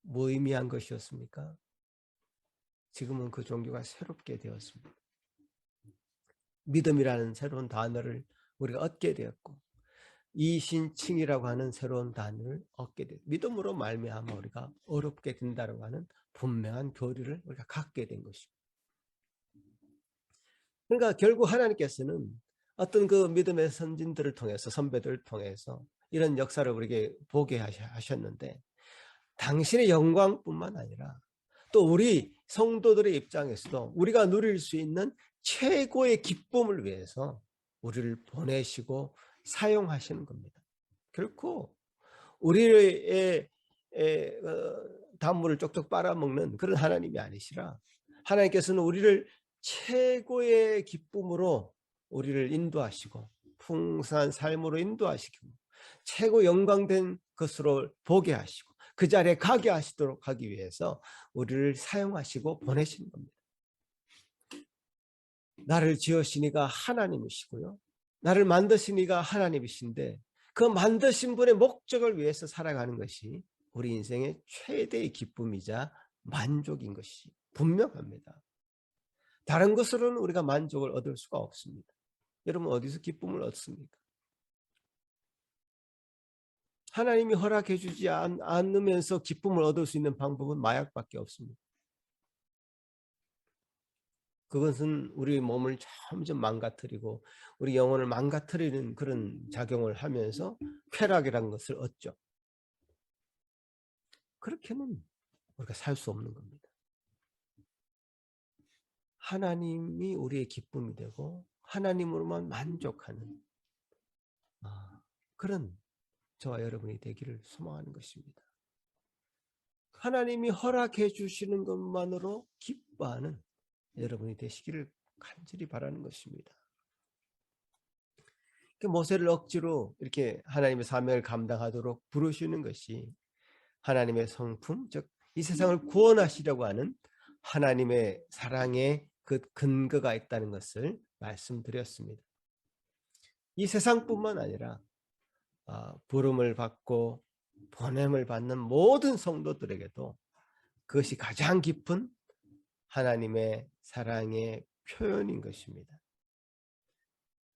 Speaker 1: 무의미한 것이었습니까? 지금은 그 종교가 새롭게 되었습니다. 믿음이라는 새로운 단어를 우리가 얻게 되었고 이신칭이라고 하는 새로운 단어를 얻게 되었고 믿음으로 말미암아 우리가 어렵게 된다고 하는 분명한 교리를 우리가 갖게 된 것입니다. 그러니까 결국 하나님께서는 어떤 그 믿음의 선진들을 통해서, 선배들을 통해서 이런 역사를 우리에게 보게 하셨는데 당신의 영광뿐만 아니라 또 우리 성도들의 입장에서도 우리가 누릴 수 있는 최고의 기쁨을 위해서 우리를 보내시고 사용하시는 겁니다. 결코 우리의 단물을 쪽쪽 빨아먹는 그런 하나님이 아니시라 하나님께서는 우리를 최고의 기쁨으로 우리를 인도하시고 풍성한 삶으로 인도하시고 최고 영광된 것으로 보게 하시고 그 자리에 가게 하시도록 하기 위해서 우리를 사용하시고 보내신 겁니다. 나를 지으시니가 하나님이시고요. 나를 만드시니가 하나님이신데 그 만드신 분의 목적을 위해서 살아가는 것이 우리 인생의 최대의 기쁨이자 만족인 것이 분명합니다. 다른 것으로는 우리가 만족을 얻을 수가 없습니다. 여러분 어디서 기쁨을 얻습니까? 하나님이 허락해 주지 않으면서 기쁨을 얻을 수 있는 방법은 마약밖에 없습니다. 그것은 우리 몸을 점점 망가뜨리고 우리 영혼을 망가뜨리는 그런 작용을 하면서 쾌락이라는 것을 얻죠. 그렇게는 우리가 살 수 없는 겁니다. 하나님이 우리의 기쁨이 되고 하나님으로만 만족하는 그런 저와 여러분이 되기를 소망하는 것입니다. 하나님이 허락해 주시는 것만으로 기뻐하는 여러분이 되시기를 간절히 바라는 것입니다. 모세를 억지로 이렇게 하나님의 사명을 감당하도록 부르시는 것이 하나님의 성품, 즉 이 세상을 구원하시려고 하는 하나님의 사랑의 그 근거가 있다는 것을 말씀드렸습니다. 이 세상뿐만 아니라 부름을 받고 보냄을 받는 모든 성도들에게도 그것이 가장 깊은 하나님의 사랑의 표현인 것입니다.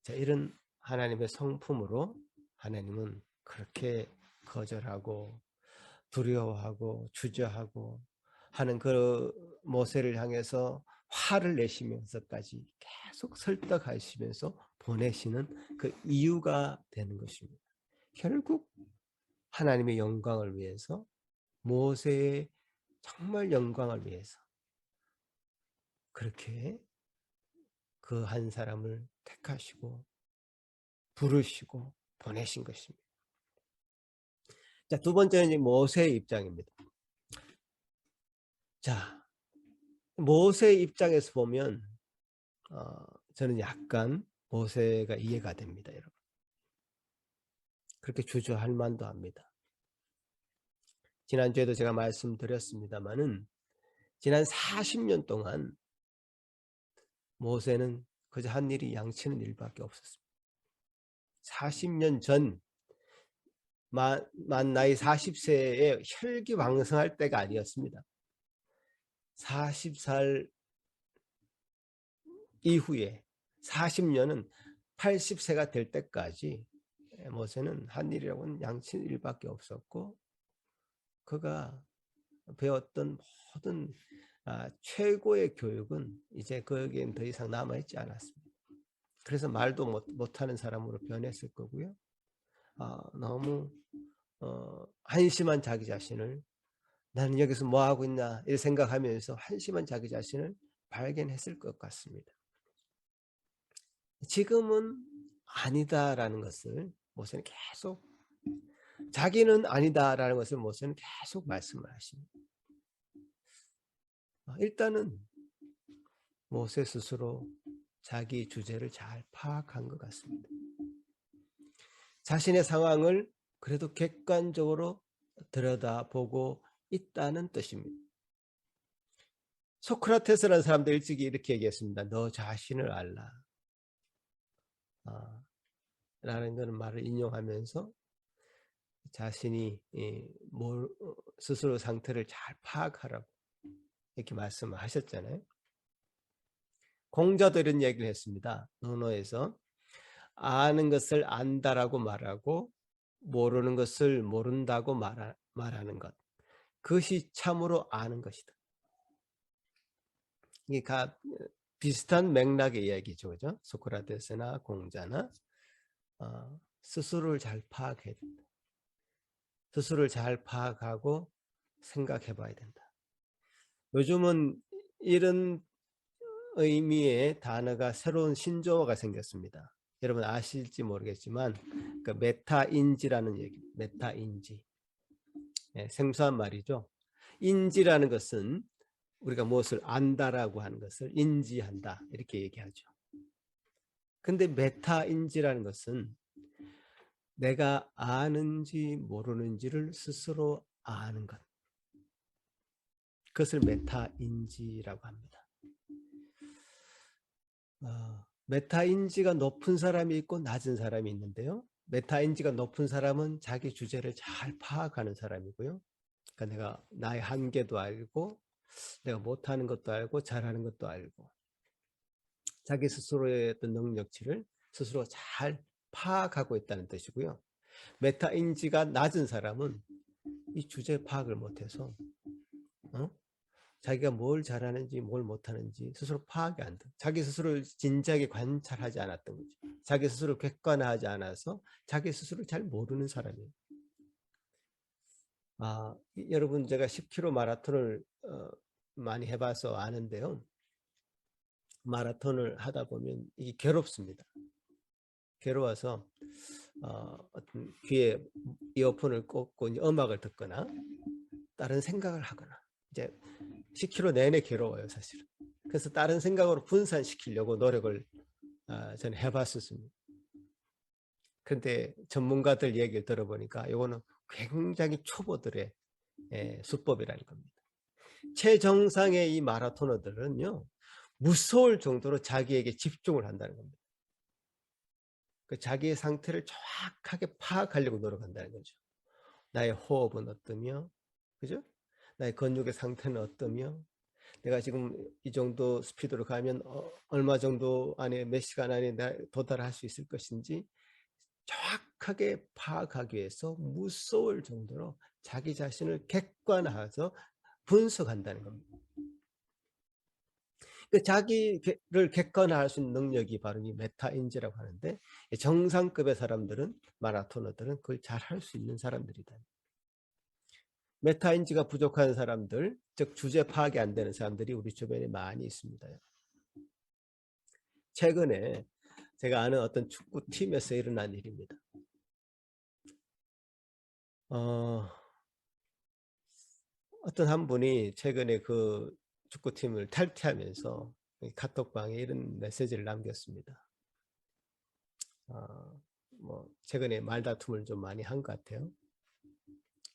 Speaker 1: 자, 이런 하나님의 성품으로 하나님은 그렇게 거절하고 두려워하고 주저하고 하는 그 모세를 향해서 화를 내시면서까지 계속 설득하시면서 보내시는 그 이유가 되는 것입니다. 결국 하나님의 영광을 위해서, 모세의 정말 영광을 위해서 그렇게 그 한 사람을 택하시고 부르시고 보내신 것입니다. 자, 두 번째는 이제 모세의 입장입니다. 자, 모세의 입장에서 보면 저는 약간 모세가 이해가 됩니다, 여러분. 그렇게 주저할 만도 합니다. 지난주에도 제가 말씀드렸습니다마는 지난 40년 동안 모세는 그저 한 일이 양치는 일밖에 없었습니다. 40년 전 만 나이 40세에 혈기왕성할 때가 아니었습니다. 40살 이후에 40년은 80세가 될 때까지 모세는 한 일이라고는 양치는 일밖에 없었고, 그가 배웠던 모든 최고의 교육은 이제 그에겐 더 이상 남아있지 않았습니다. 그래서 말도 못하는 사람으로 변했을 거고요. 너무 한심한 자기 자신을, 나는 여기서 뭐하고 있나 이렇게 생각하면서 한심한 자기 자신을 발견했을 것 같습니다. 지금은 아니다라는 것을 모세는 계속, 자기는 아니다라는 것을 모세는 계속 말씀을 하십니다. 일단은 모세 스스로 자기 주제를 잘 파악한 것 같습니다. 자신의 상황을 그래도 객관적으로 들여다보고 있다는 뜻입니다. 소크라테스라는 사람도 일찍이 이렇게 얘기했습니다. 너 자신을 알라. 라는 그런 말을 인용하면서 자신이 스스로 상태를 잘 파악하라고 이렇게 말씀을 하셨잖아요. 공자도 이런 얘기를 했습니다. 논어에서 아는 것을 안다라고 말하고 모르는 것을 모른다고 말하는 것, 그것이 참으로 아는 것이다. 이게 비슷한 맥락의 이야기죠, 그죠? 소크라테스나 공자나 스스로를 잘 파악해야 된다. 스스로를 잘 파악하고 생각해 봐야 된다. 요즘은 이런 의미의 단어가, 새로운 신조어가 생겼습니다. 여러분 아실지 모르겠지만 그 메타인지라는 얘기, 메타인지. 생소한 말이죠. 인지라는 것은 우리가 무엇을 안다라고 하는 것을 인지한다 이렇게 얘기하죠. 근데 메타인지라는 것은 내가 아는지 모르는지를 스스로 아는 것, 그것을 메타인지라고 합니다. 메타인지가 높은 사람이 있고 낮은 사람이 있는데요. 메타인지가 높은 사람은 자기 주제를 잘 파악하는 사람이고요. 그러니까 내가 나의 한계도 알고 내가 못하는 것도 알고 잘하는 것도 알고 자기 스스로의 어떤 능력치를 스스로 잘 파악하고 있다는 뜻이고요. 메타인지가 낮은 사람은 이 주제 파악을 못해서 자기가 뭘 잘하는지 뭘 못하는지 스스로 파악이 안 돼. 자기 스스로를 진지하게 관찰하지 않았던 거죠. 자기 스스로를 객관화하지 않아서 자기 스스로를 잘 모르는 사람이에요. 여러분, 제가 10km 마라톤을 많이 해봐서 아는데요. 마라톤을 하다 보면 이게 괴롭습니다. 괴로워서 어떤 귀에 이어폰을 꽂고 음악을 듣거나 다른 생각을 하거나, 이제 10km 내내 괴로워요, 사실은. 그래서 다른 생각으로 분산시키려고 노력을 저는 해봤었습니다. 그런데 전문가들 얘기를 들어보니까 이거는 굉장히 초보들의 수법이라는 겁니다. 최정상의 이 마라토너들은요, 무서울 정도로 자기에게 집중을 한다는 겁니다. 그 자기의 상태를 정확하게 파악하려고 노력한다는 거죠. 나의 호흡은 어떠며, 그죠? 나의 근육의 상태는 어떠며, 내가 지금 이 정도 스피드로 가면 얼마 정도 안에, 몇 시간 안에 도달할 수 있을 것인지 정확하게 파악하기 위해서 무서울 정도로 자기 자신을 객관화해서 분석한다는 겁니다. 그 자기를 객관화할 수 있는 능력이 바로 이 메타인지라고 하는데, 정상급의 사람들은, 마라토너들은 그걸 잘 할 수 있는 사람들이다. 메타인지가 부족한 사람들, 즉 주제 파악이 안 되는 사람들이 우리 주변에 많이 있습니다. 최근에 제가 아는 어떤 축구팀에서 일어난 일입니다. 어떤 한 분이 최근에 그 축구팀을 탈퇴하면서 카톡방에 이런 메시지를 남겼습니다. 뭐 최근에 말다툼을 좀 많이 한 것 같아요.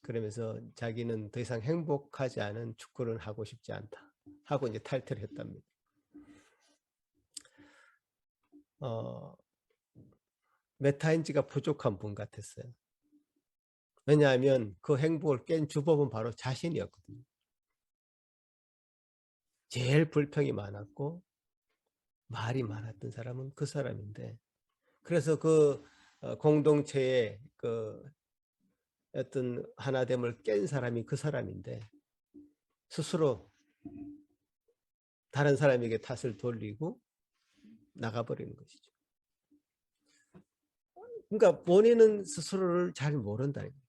Speaker 1: 그러면서 자기는 더 이상 행복하지 않은 축구를 하고 싶지 않다 하고 이제 탈퇴를 했답니다. 메타인지가 부족한 분 같았어요. 왜냐하면 그 행복을 깬 주범은 바로 자신이었거든요. 제일 불평이 많았고 말이 많았던 사람은 그 사람인데, 그래서 그 공동체의 그 어떤 하나됨을 깬 사람이 그 사람인데, 스스로 다른 사람에게 탓을 돌리고 나가버리는 것이죠. 그러니까 본인은 스스로를 잘 모른다는 거예요.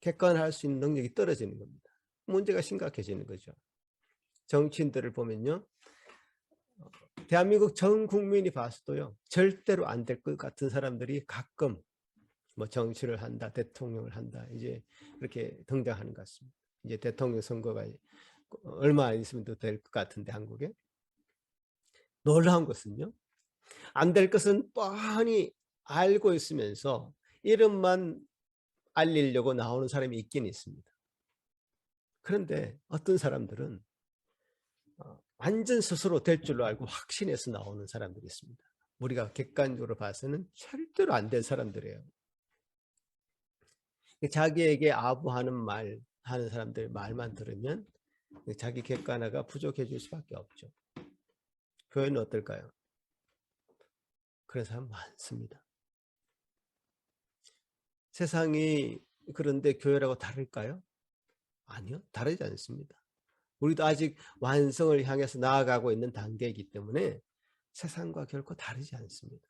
Speaker 1: 객관할 수 있는 능력이 떨어지는 겁니다. 문제가 심각해지는 거죠. 정치인들을 보면요, 대한민국 전 국민이 봤어도요, 절대로 안 될 것 같은 사람들이 가끔 뭐 정치를 한다, 대통령을 한다, 이제 그렇게 등장하는 것 같습니다. 이제 대통령 선거가 얼마 안 있으면 또 될 것 같은데, 한국에. 놀라운 것은요, 안 될 것은 뻔히 알고 있으면서 이름만 알리려고 나오는 사람이 있긴 있습니다. 그런데 어떤 사람들은 완전 스스로 될 줄로 알고 확신해서 나오는 사람들이 있습니다. 우리가 객관적으로 봐서는 절대로 안 될 사람들이에요. 자기에게 아부하는 말 하는 사람들 말만 들으면 자기 객관화가 부족해질 수밖에 없죠. 교회는 어떨까요? 그런 사람 많습니다. 세상이 그런데 교회라고 다를까요? 아니요, 다르지 않습니다. 우리도 아직 완성을 향해서 나아가고 있는 단계이기 때문에 세상과 결코 다르지 않습니다.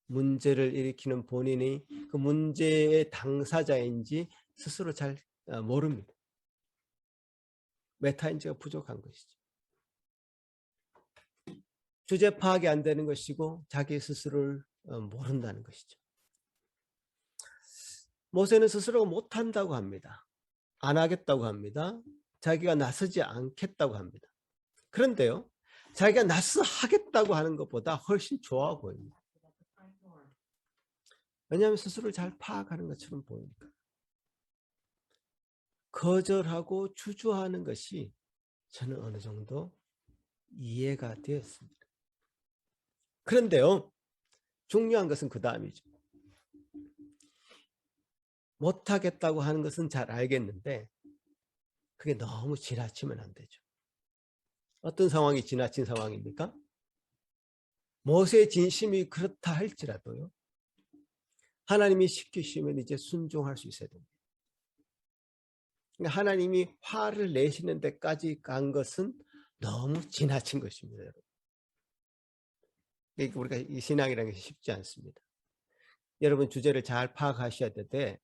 Speaker 1: 문제를 일으키는 본인이 그 문제의 당사자인지 스스로 잘 모릅니다. 메타인지가 부족한 것이죠. 주제 파악이 안 되는 것이고 자기 스스로를 모른다는 것이죠. 모세는 스스로 못한다고 합니다. 안 하겠다고 합니다. 자기가 나서지 않겠다고 합니다. 그런데요, 자기가 나서 하겠다고 하는 것보다 훨씬 좋아 보입니다. 왜냐하면 스스로를 잘 파악하는 것처럼 보이니까. 거절하고 주저하는 것이 저는 어느 정도 이해가 되었습니다. 그런데요, 중요한 것은 그 다음이죠. 못하겠다고 하는 것은 잘 알겠는데 그게 너무 지나치면 안 되죠. 어떤 상황이 지나친 상황입니까? 모세의 진심이 그렇다 할지라도요, 하나님이 시키시면 이제 순종할 수 있어야 됩니다. 그러니까 하나님이 화를 내시는 데까지 간 것은 너무 지나친 것입니다, 여러분. 그러니까 우리가 이 신앙이라는 게 쉽지 않습니다. 여러분 주제를 잘 파악하셔야 되는데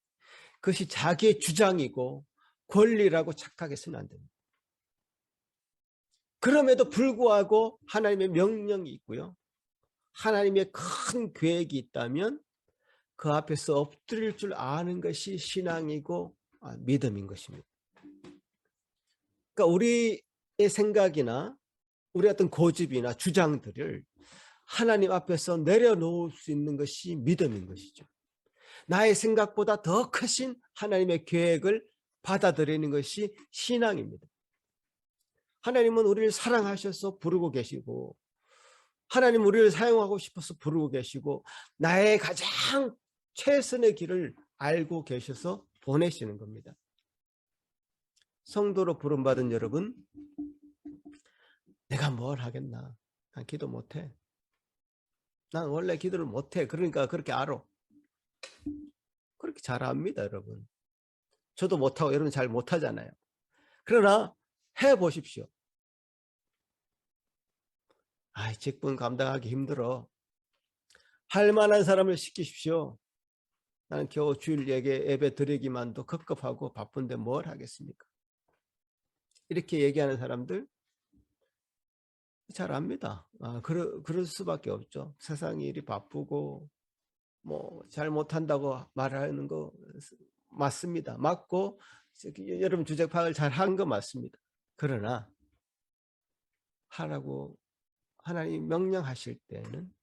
Speaker 1: 그것이 자기의 주장이고 권리라고 착각해서는 안 됩니다. 그럼에도 불구하고 하나님의 명령이 있고요, 하나님의 큰 계획이 있다면 그 앞에서 엎드릴 줄 아는 것이 신앙이고 믿음인 것입니다. 그러니까 우리의 생각이나 우리 어떤 고집이나 주장들을 하나님 앞에서 내려놓을 수 있는 것이 믿음인 것이죠. 나의 생각보다 더 크신 하나님의 계획을 받아들이는 것이 신앙입니다. 하나님은 우리를 사랑하셔서 부르고 계시고 하나님 우리를 사용하고 싶어서 부르고 계시고 나의 가장 최선의 길을 알고 계셔서 보내시는 겁니다. 성도로 부름받은 여러분, 내가 뭘 하겠나? 난 기도 못해. 난 원래 기도를 못해. 그러니까 그렇게 알아. 그렇게 잘합니다, 여러분. 저도 못하고 여러분 잘 못하잖아요. 그러나 해보십시오. 직분 감당하기 힘들어. 할 만한 사람을 시키십시오. 나는 겨우 주일 예배 드리기만도 급급하고 바쁜데 뭘 하겠습니까? 이렇게 얘기하는 사람들 잘 압니다. 그럴 수밖에 없죠. 세상 일이 바쁘고 뭐 잘 못한다고 말하는 거 맞습니다. 맞고 여러분 주제 파악을 잘 한 거 맞습니다. 그러나 하라고 하나님 명령하실 때는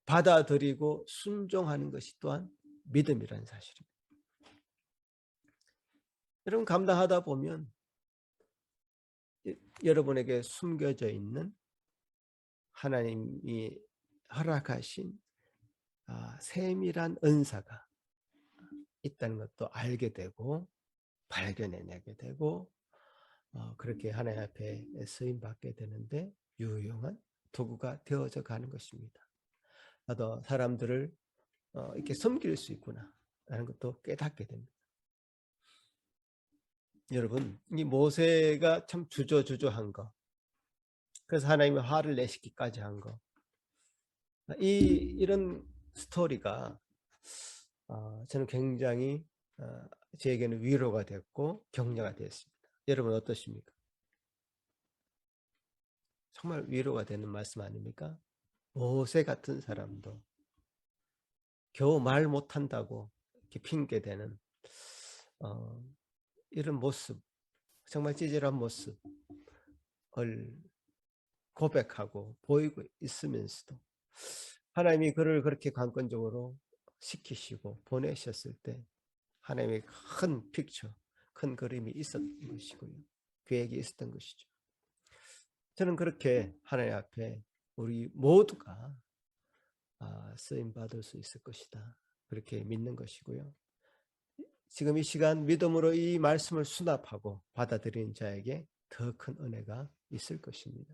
Speaker 1: 받아들이고 순종하는 것이 또한 믿음이라는 사실입니다. 여러분 감당하다 보면 여러분에게 숨겨져 있는 하나님이 허락하신 세밀한 은사가 있다는 것도 알게 되고 발견해내게 되고 그렇게 하나님 앞에 쓰임 받게 되는데 유용한 도구가 되어져 가는 것입니다. 나도 사람들을 이렇게 섬길 수 있구나 라는 것도 깨닫게 됩니다. 여러분 이 모세가 참 주저주저한 거, 그래서 하나님이 화를 내시기까지 한 거, 이런 스토리가 저는 굉장히 저에게는 위로가 됐고 격려가 되었습니다. 여러분 어떠십니까? 정말 위로가 되는 말씀 아닙니까? 모세 같은 사람도 겨우 말 못한다고 이렇게 핑계대는 이런 모습, 정말 찌질한 모습을 고백하고 보이고 있으면서도 하나님이 그를 그렇게 관건적으로 시키시고 보내셨을 때 하나님의 큰 픽처, 큰 그림이 있었던 것이고요. 계획이 있었던 것이죠. 저는 그렇게 하나님 앞에 우리 모두가 쓰임 받을 수 있을 것이다. 그렇게 믿는 것이고요. 지금 이 시간 믿음으로 이 말씀을 수납하고 받아들인 자에게 더 큰 은혜가 있을 것입니다.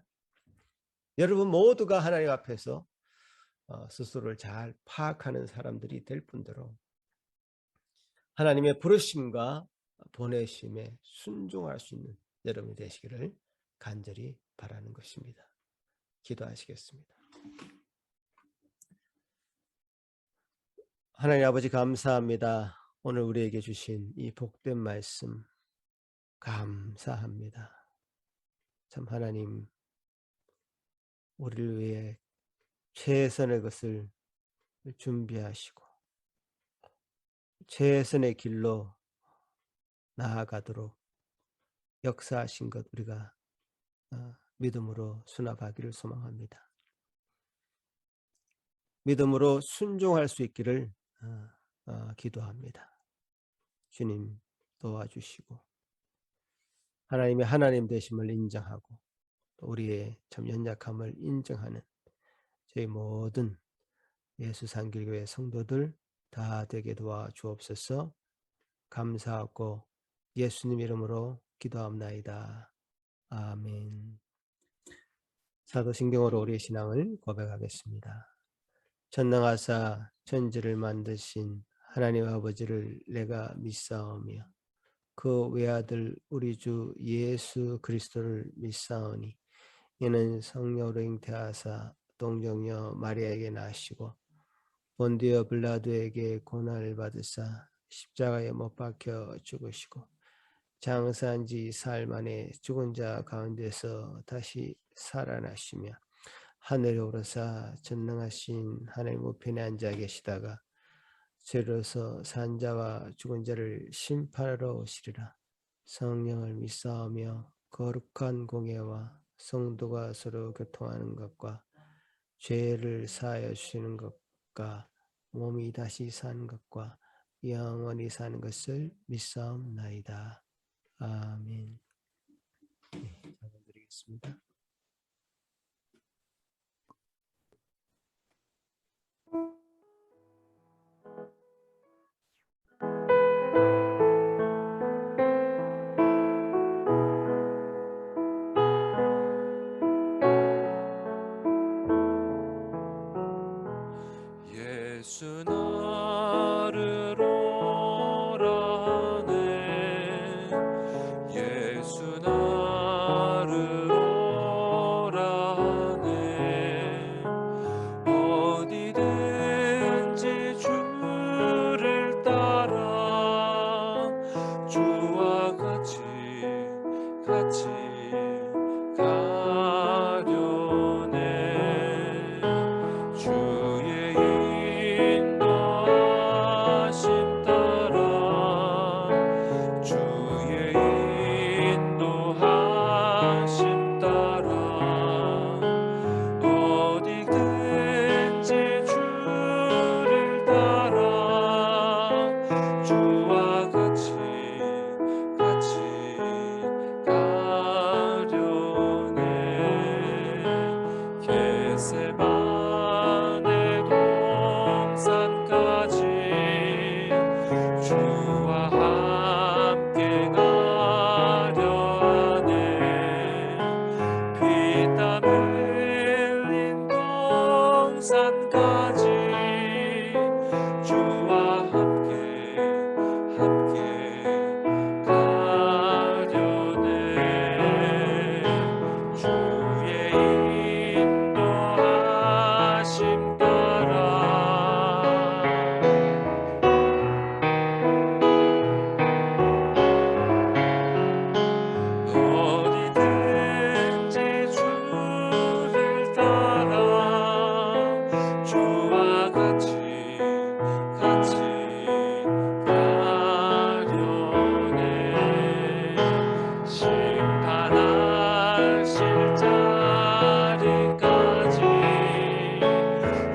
Speaker 1: 여러분 모두가 하나님 앞에서 스스로를 잘 파악하는 사람들이 될 뿐더러 하나님의 부르심과 보내심에 순종할 수 있는 여러분이 되시기를 간절히 바라는 것입니다. 기도하시겠습니다. 하나님 아버지 감사합니다. 오늘 우리에게 주신 이 복된 말씀 감사합니다. 참 하나님 우리를 위해 최선의 것을 준비하시고 최선의 길로 나아가도록 역사하신 것 우리가 믿음으로 수납하기를 소망합니다. 믿음으로 순종할 수 있기를 기도합니다. 주님 도와주시고 하나님의 하나님 되심을 인정하고 또 우리의 참 연약함을 인정하는 저희 모든 예수상길교회 성도들 다 되게 도와주옵소서. 감사하고 예수님 이름으로 기도합나이다. 아멘. 사도신경으로 우리의 신앙을 고백하겠습니다. 전능하사 천지를 만드신 하나님 아버지를 내가 믿사오며 그 외아들 우리 주 예수 그리스도를 믿사오니 이는 성령으로 잉태하사 동정녀 마리아에게 나시고 본디오 빌라도에게 고난을 받으사 십자가에 못 박혀 죽으시고 장사한 지 사흘 만에 죽은 자 가운데서 다시 살아나시며 하늘에 오르사 전능하신 하나님 우편에 앉아 계시다가 죄로서 산 자와 죽은 자를 심판하러 오시리라. 성령을 믿사오며 거룩한 공예와 성도가 서로 교통하는 것과 죄를 사하여 주시는 것과 몸이 다시 사는 것과 영원히 사는 것을 믿사옵나이다. 아멘. 네, 감사드리겠습니다.
Speaker 3: 예수 나를 오라네 예수 나를 오라네 어디든지 주를 따라 주와 같이 가려네 주의 인도하심 따라 주의 인도하심 따라 어디든지 주를 따라 주와 같이 가려네 겟세마네 동산까지 주와 함께 가려 하네 피땀 흘린 동산까지 주와 함께 가려네 주의 인도하심 따라 어디든지 주를 따라 주와 같이 가려네 심판하실 자리까지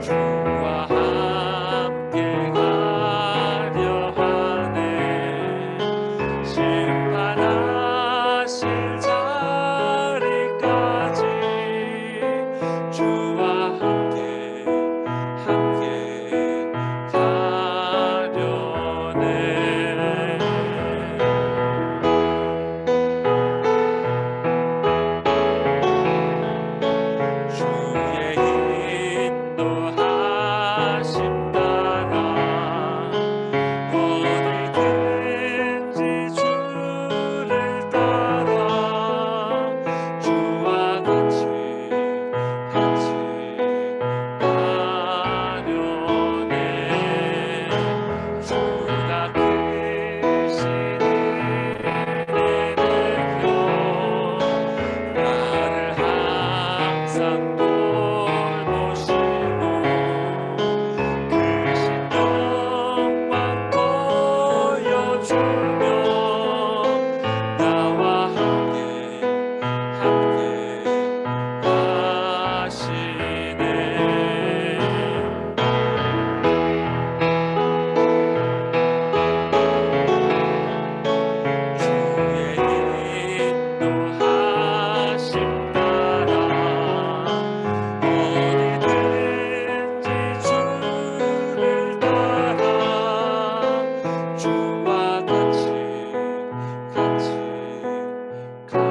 Speaker 3: 주와 함께 가려 하네 심판하실 자리까지 주와 함께 가려네 주의 인도하심 따라 어디든지 주를 따라 주와 같이 가려네 주가 크신 은혜 내려 나를 항상 돌보시고 크신 영광 보여주며 나와 함께 가시네 주의 인도하심 따라 어디든지 주를 따라 주와 같이 가려네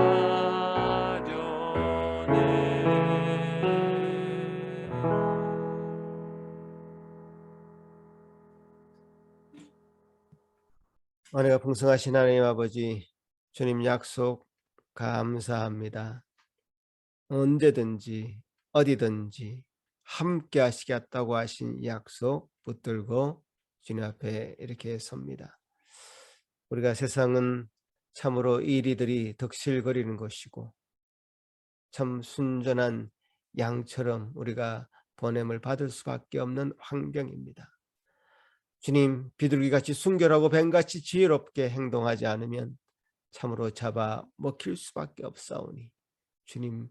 Speaker 1: 은혜가 풍성하신 하나님 아버지, 주님 약속 감사합니다. 언제든지 어디든지 함께 하시겠다고 하신 이 약속 붙들고 주님 앞에 이렇게 섭니다. 우리가 세상은 참으로 이리들이 덕실거리는 것이고 참 순전한 양처럼 우리가 보냄을 받을 수밖에 없는 환경입니다. 주님, 비둘기같이 순결하고 뱀같이 지혜롭게 행동하지 않으면 참으로 잡아 먹힐 수밖에 없사오니 주님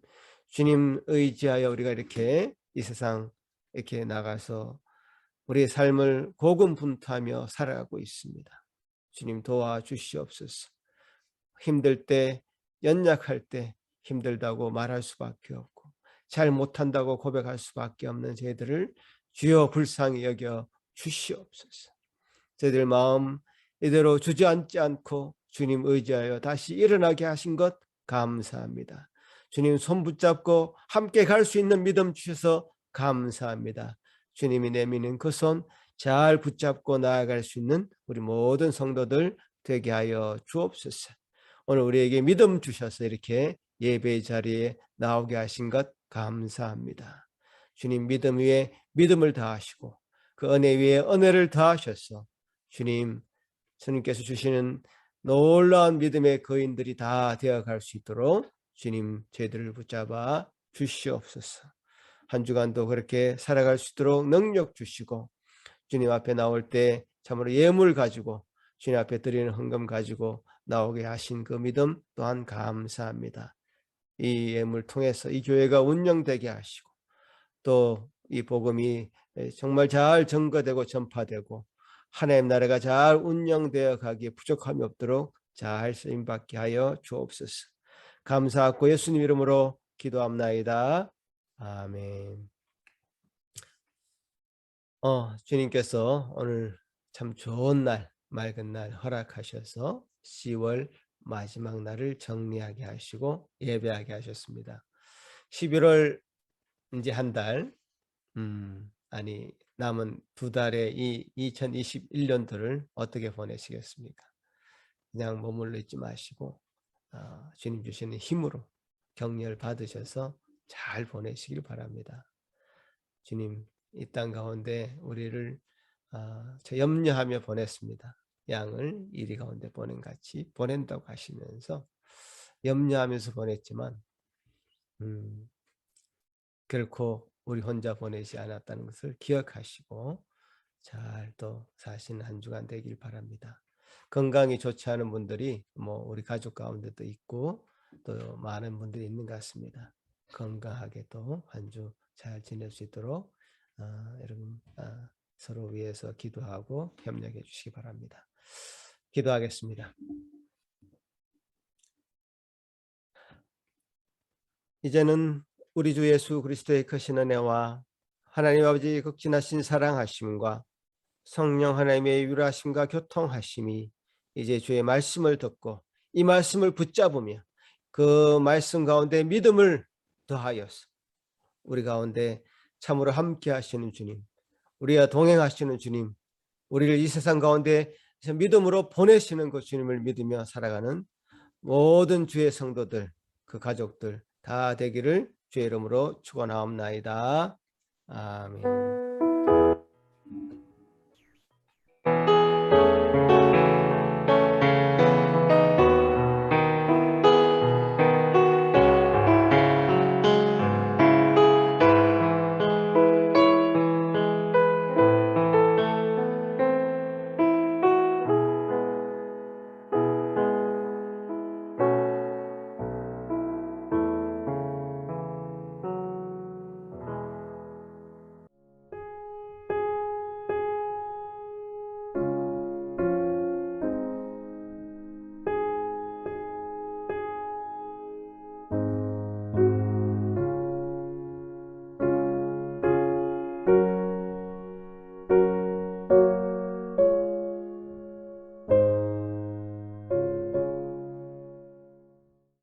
Speaker 1: 의지하여 우리가 이렇게 이 세상 이렇게 나가서 우리의 삶을 고군분투하며 살아가고 있습니다. 주님 도와주시옵소서. 힘들 때, 연약할 때 힘들다고 말할 수밖에 없고 잘 못한다고 고백할 수밖에 없는 저희들을 주여 불쌍히 여겨 주시옵소서. 저희들 마음 이대로 주저앉지 않고 주님 의지하여 다시 일어나게 하신 것 감사합니다. 주님 손 붙잡고 함께 갈 수 있는 믿음 주셔서 감사합니다. 주님이 내미는 그 손 잘 붙잡고 나아갈 수 있는 우리 모든 성도들 되게 하여 주옵소서. 오늘 우리에게 믿음 주셔서 이렇게 예배의 자리에 나오게 하신 것 감사합니다. 주님 믿음 위에 믿음을 더하시고 그 은혜 위에 은혜를 더하셔서 주님께서 주시는 놀라운 믿음의 거인들이 다 되어갈 수 있도록 주님 저희들을 붙잡아 주시옵소서. 한 주간도 그렇게 살아갈 수 있도록 능력 주시고 주님 앞에 나올 때 참으로 예물 가지고 주님 앞에 드리는 헌금 가지고 나오게 하신 그 믿음 또한 감사합니다. 이 예물 통해서 이 교회가 운영되게 하시고 또 이 복음이 정말 잘 전거되고 전파되고 하나님 나라가 잘 운영되어 가기에 부족함이 없도록 잘 쓰임받게 하여 주옵소서. 감사하고 예수님 이름으로 기도합나이다. 아멘. 주님께서 오늘 참 좋은 날, 맑은 날 허락하셔서 10월 마지막 날을 정리하게 하시고 예배하게 하셨습니다. 11월 이제 한 달, 아니 남은 두 달의 이 2021년도를 어떻게 보내시겠습니까? 그냥 머물러 있지 마시고 주님 주시는 힘으로 격려를 받으셔서 잘 보내시길 바랍니다. 주님 이 땅 가운데 우리를 염려하며 보냈습니다. 양을 이리 가운데 보낸 같이 보낸다고 하시면서 염려하면서 보냈지만 결코 우리 혼자 보내지 않았다는 것을 기억하시고 잘 또 사시는 한 주간 되길 바랍니다. 건강이 좋지 않은 분들이 우리 가족 가운데도 있고 또 많은 분들이 있는 것 같습니다. 건강하게 또 한 주 잘 지낼 수 있도록 여러분 서로 위해서 기도하고 협력해 주시기 바랍니다. 기도하겠습니다. 이제는 우리 주 예수 그리스도의 크신 은혜와 하나님 아버지의 극진하신 사랑하심과 성령 하나님의 유라하심과 교통하심이 이제 주의 말씀을 듣고 이 말씀을 붙잡으며 그 말씀 가운데 믿음을 더하여서 우리 가운데 참으로 함께 하시는 주님, 우리와 동행하시는 주님, 우리를 이 세상 가운데 믿음으로 보내시는 그 주님을 믿으며 살아가는 모든 주의 성도들, 그 가족들 다 되기를 주의 이름으로 축원하옵나이다. 아멘.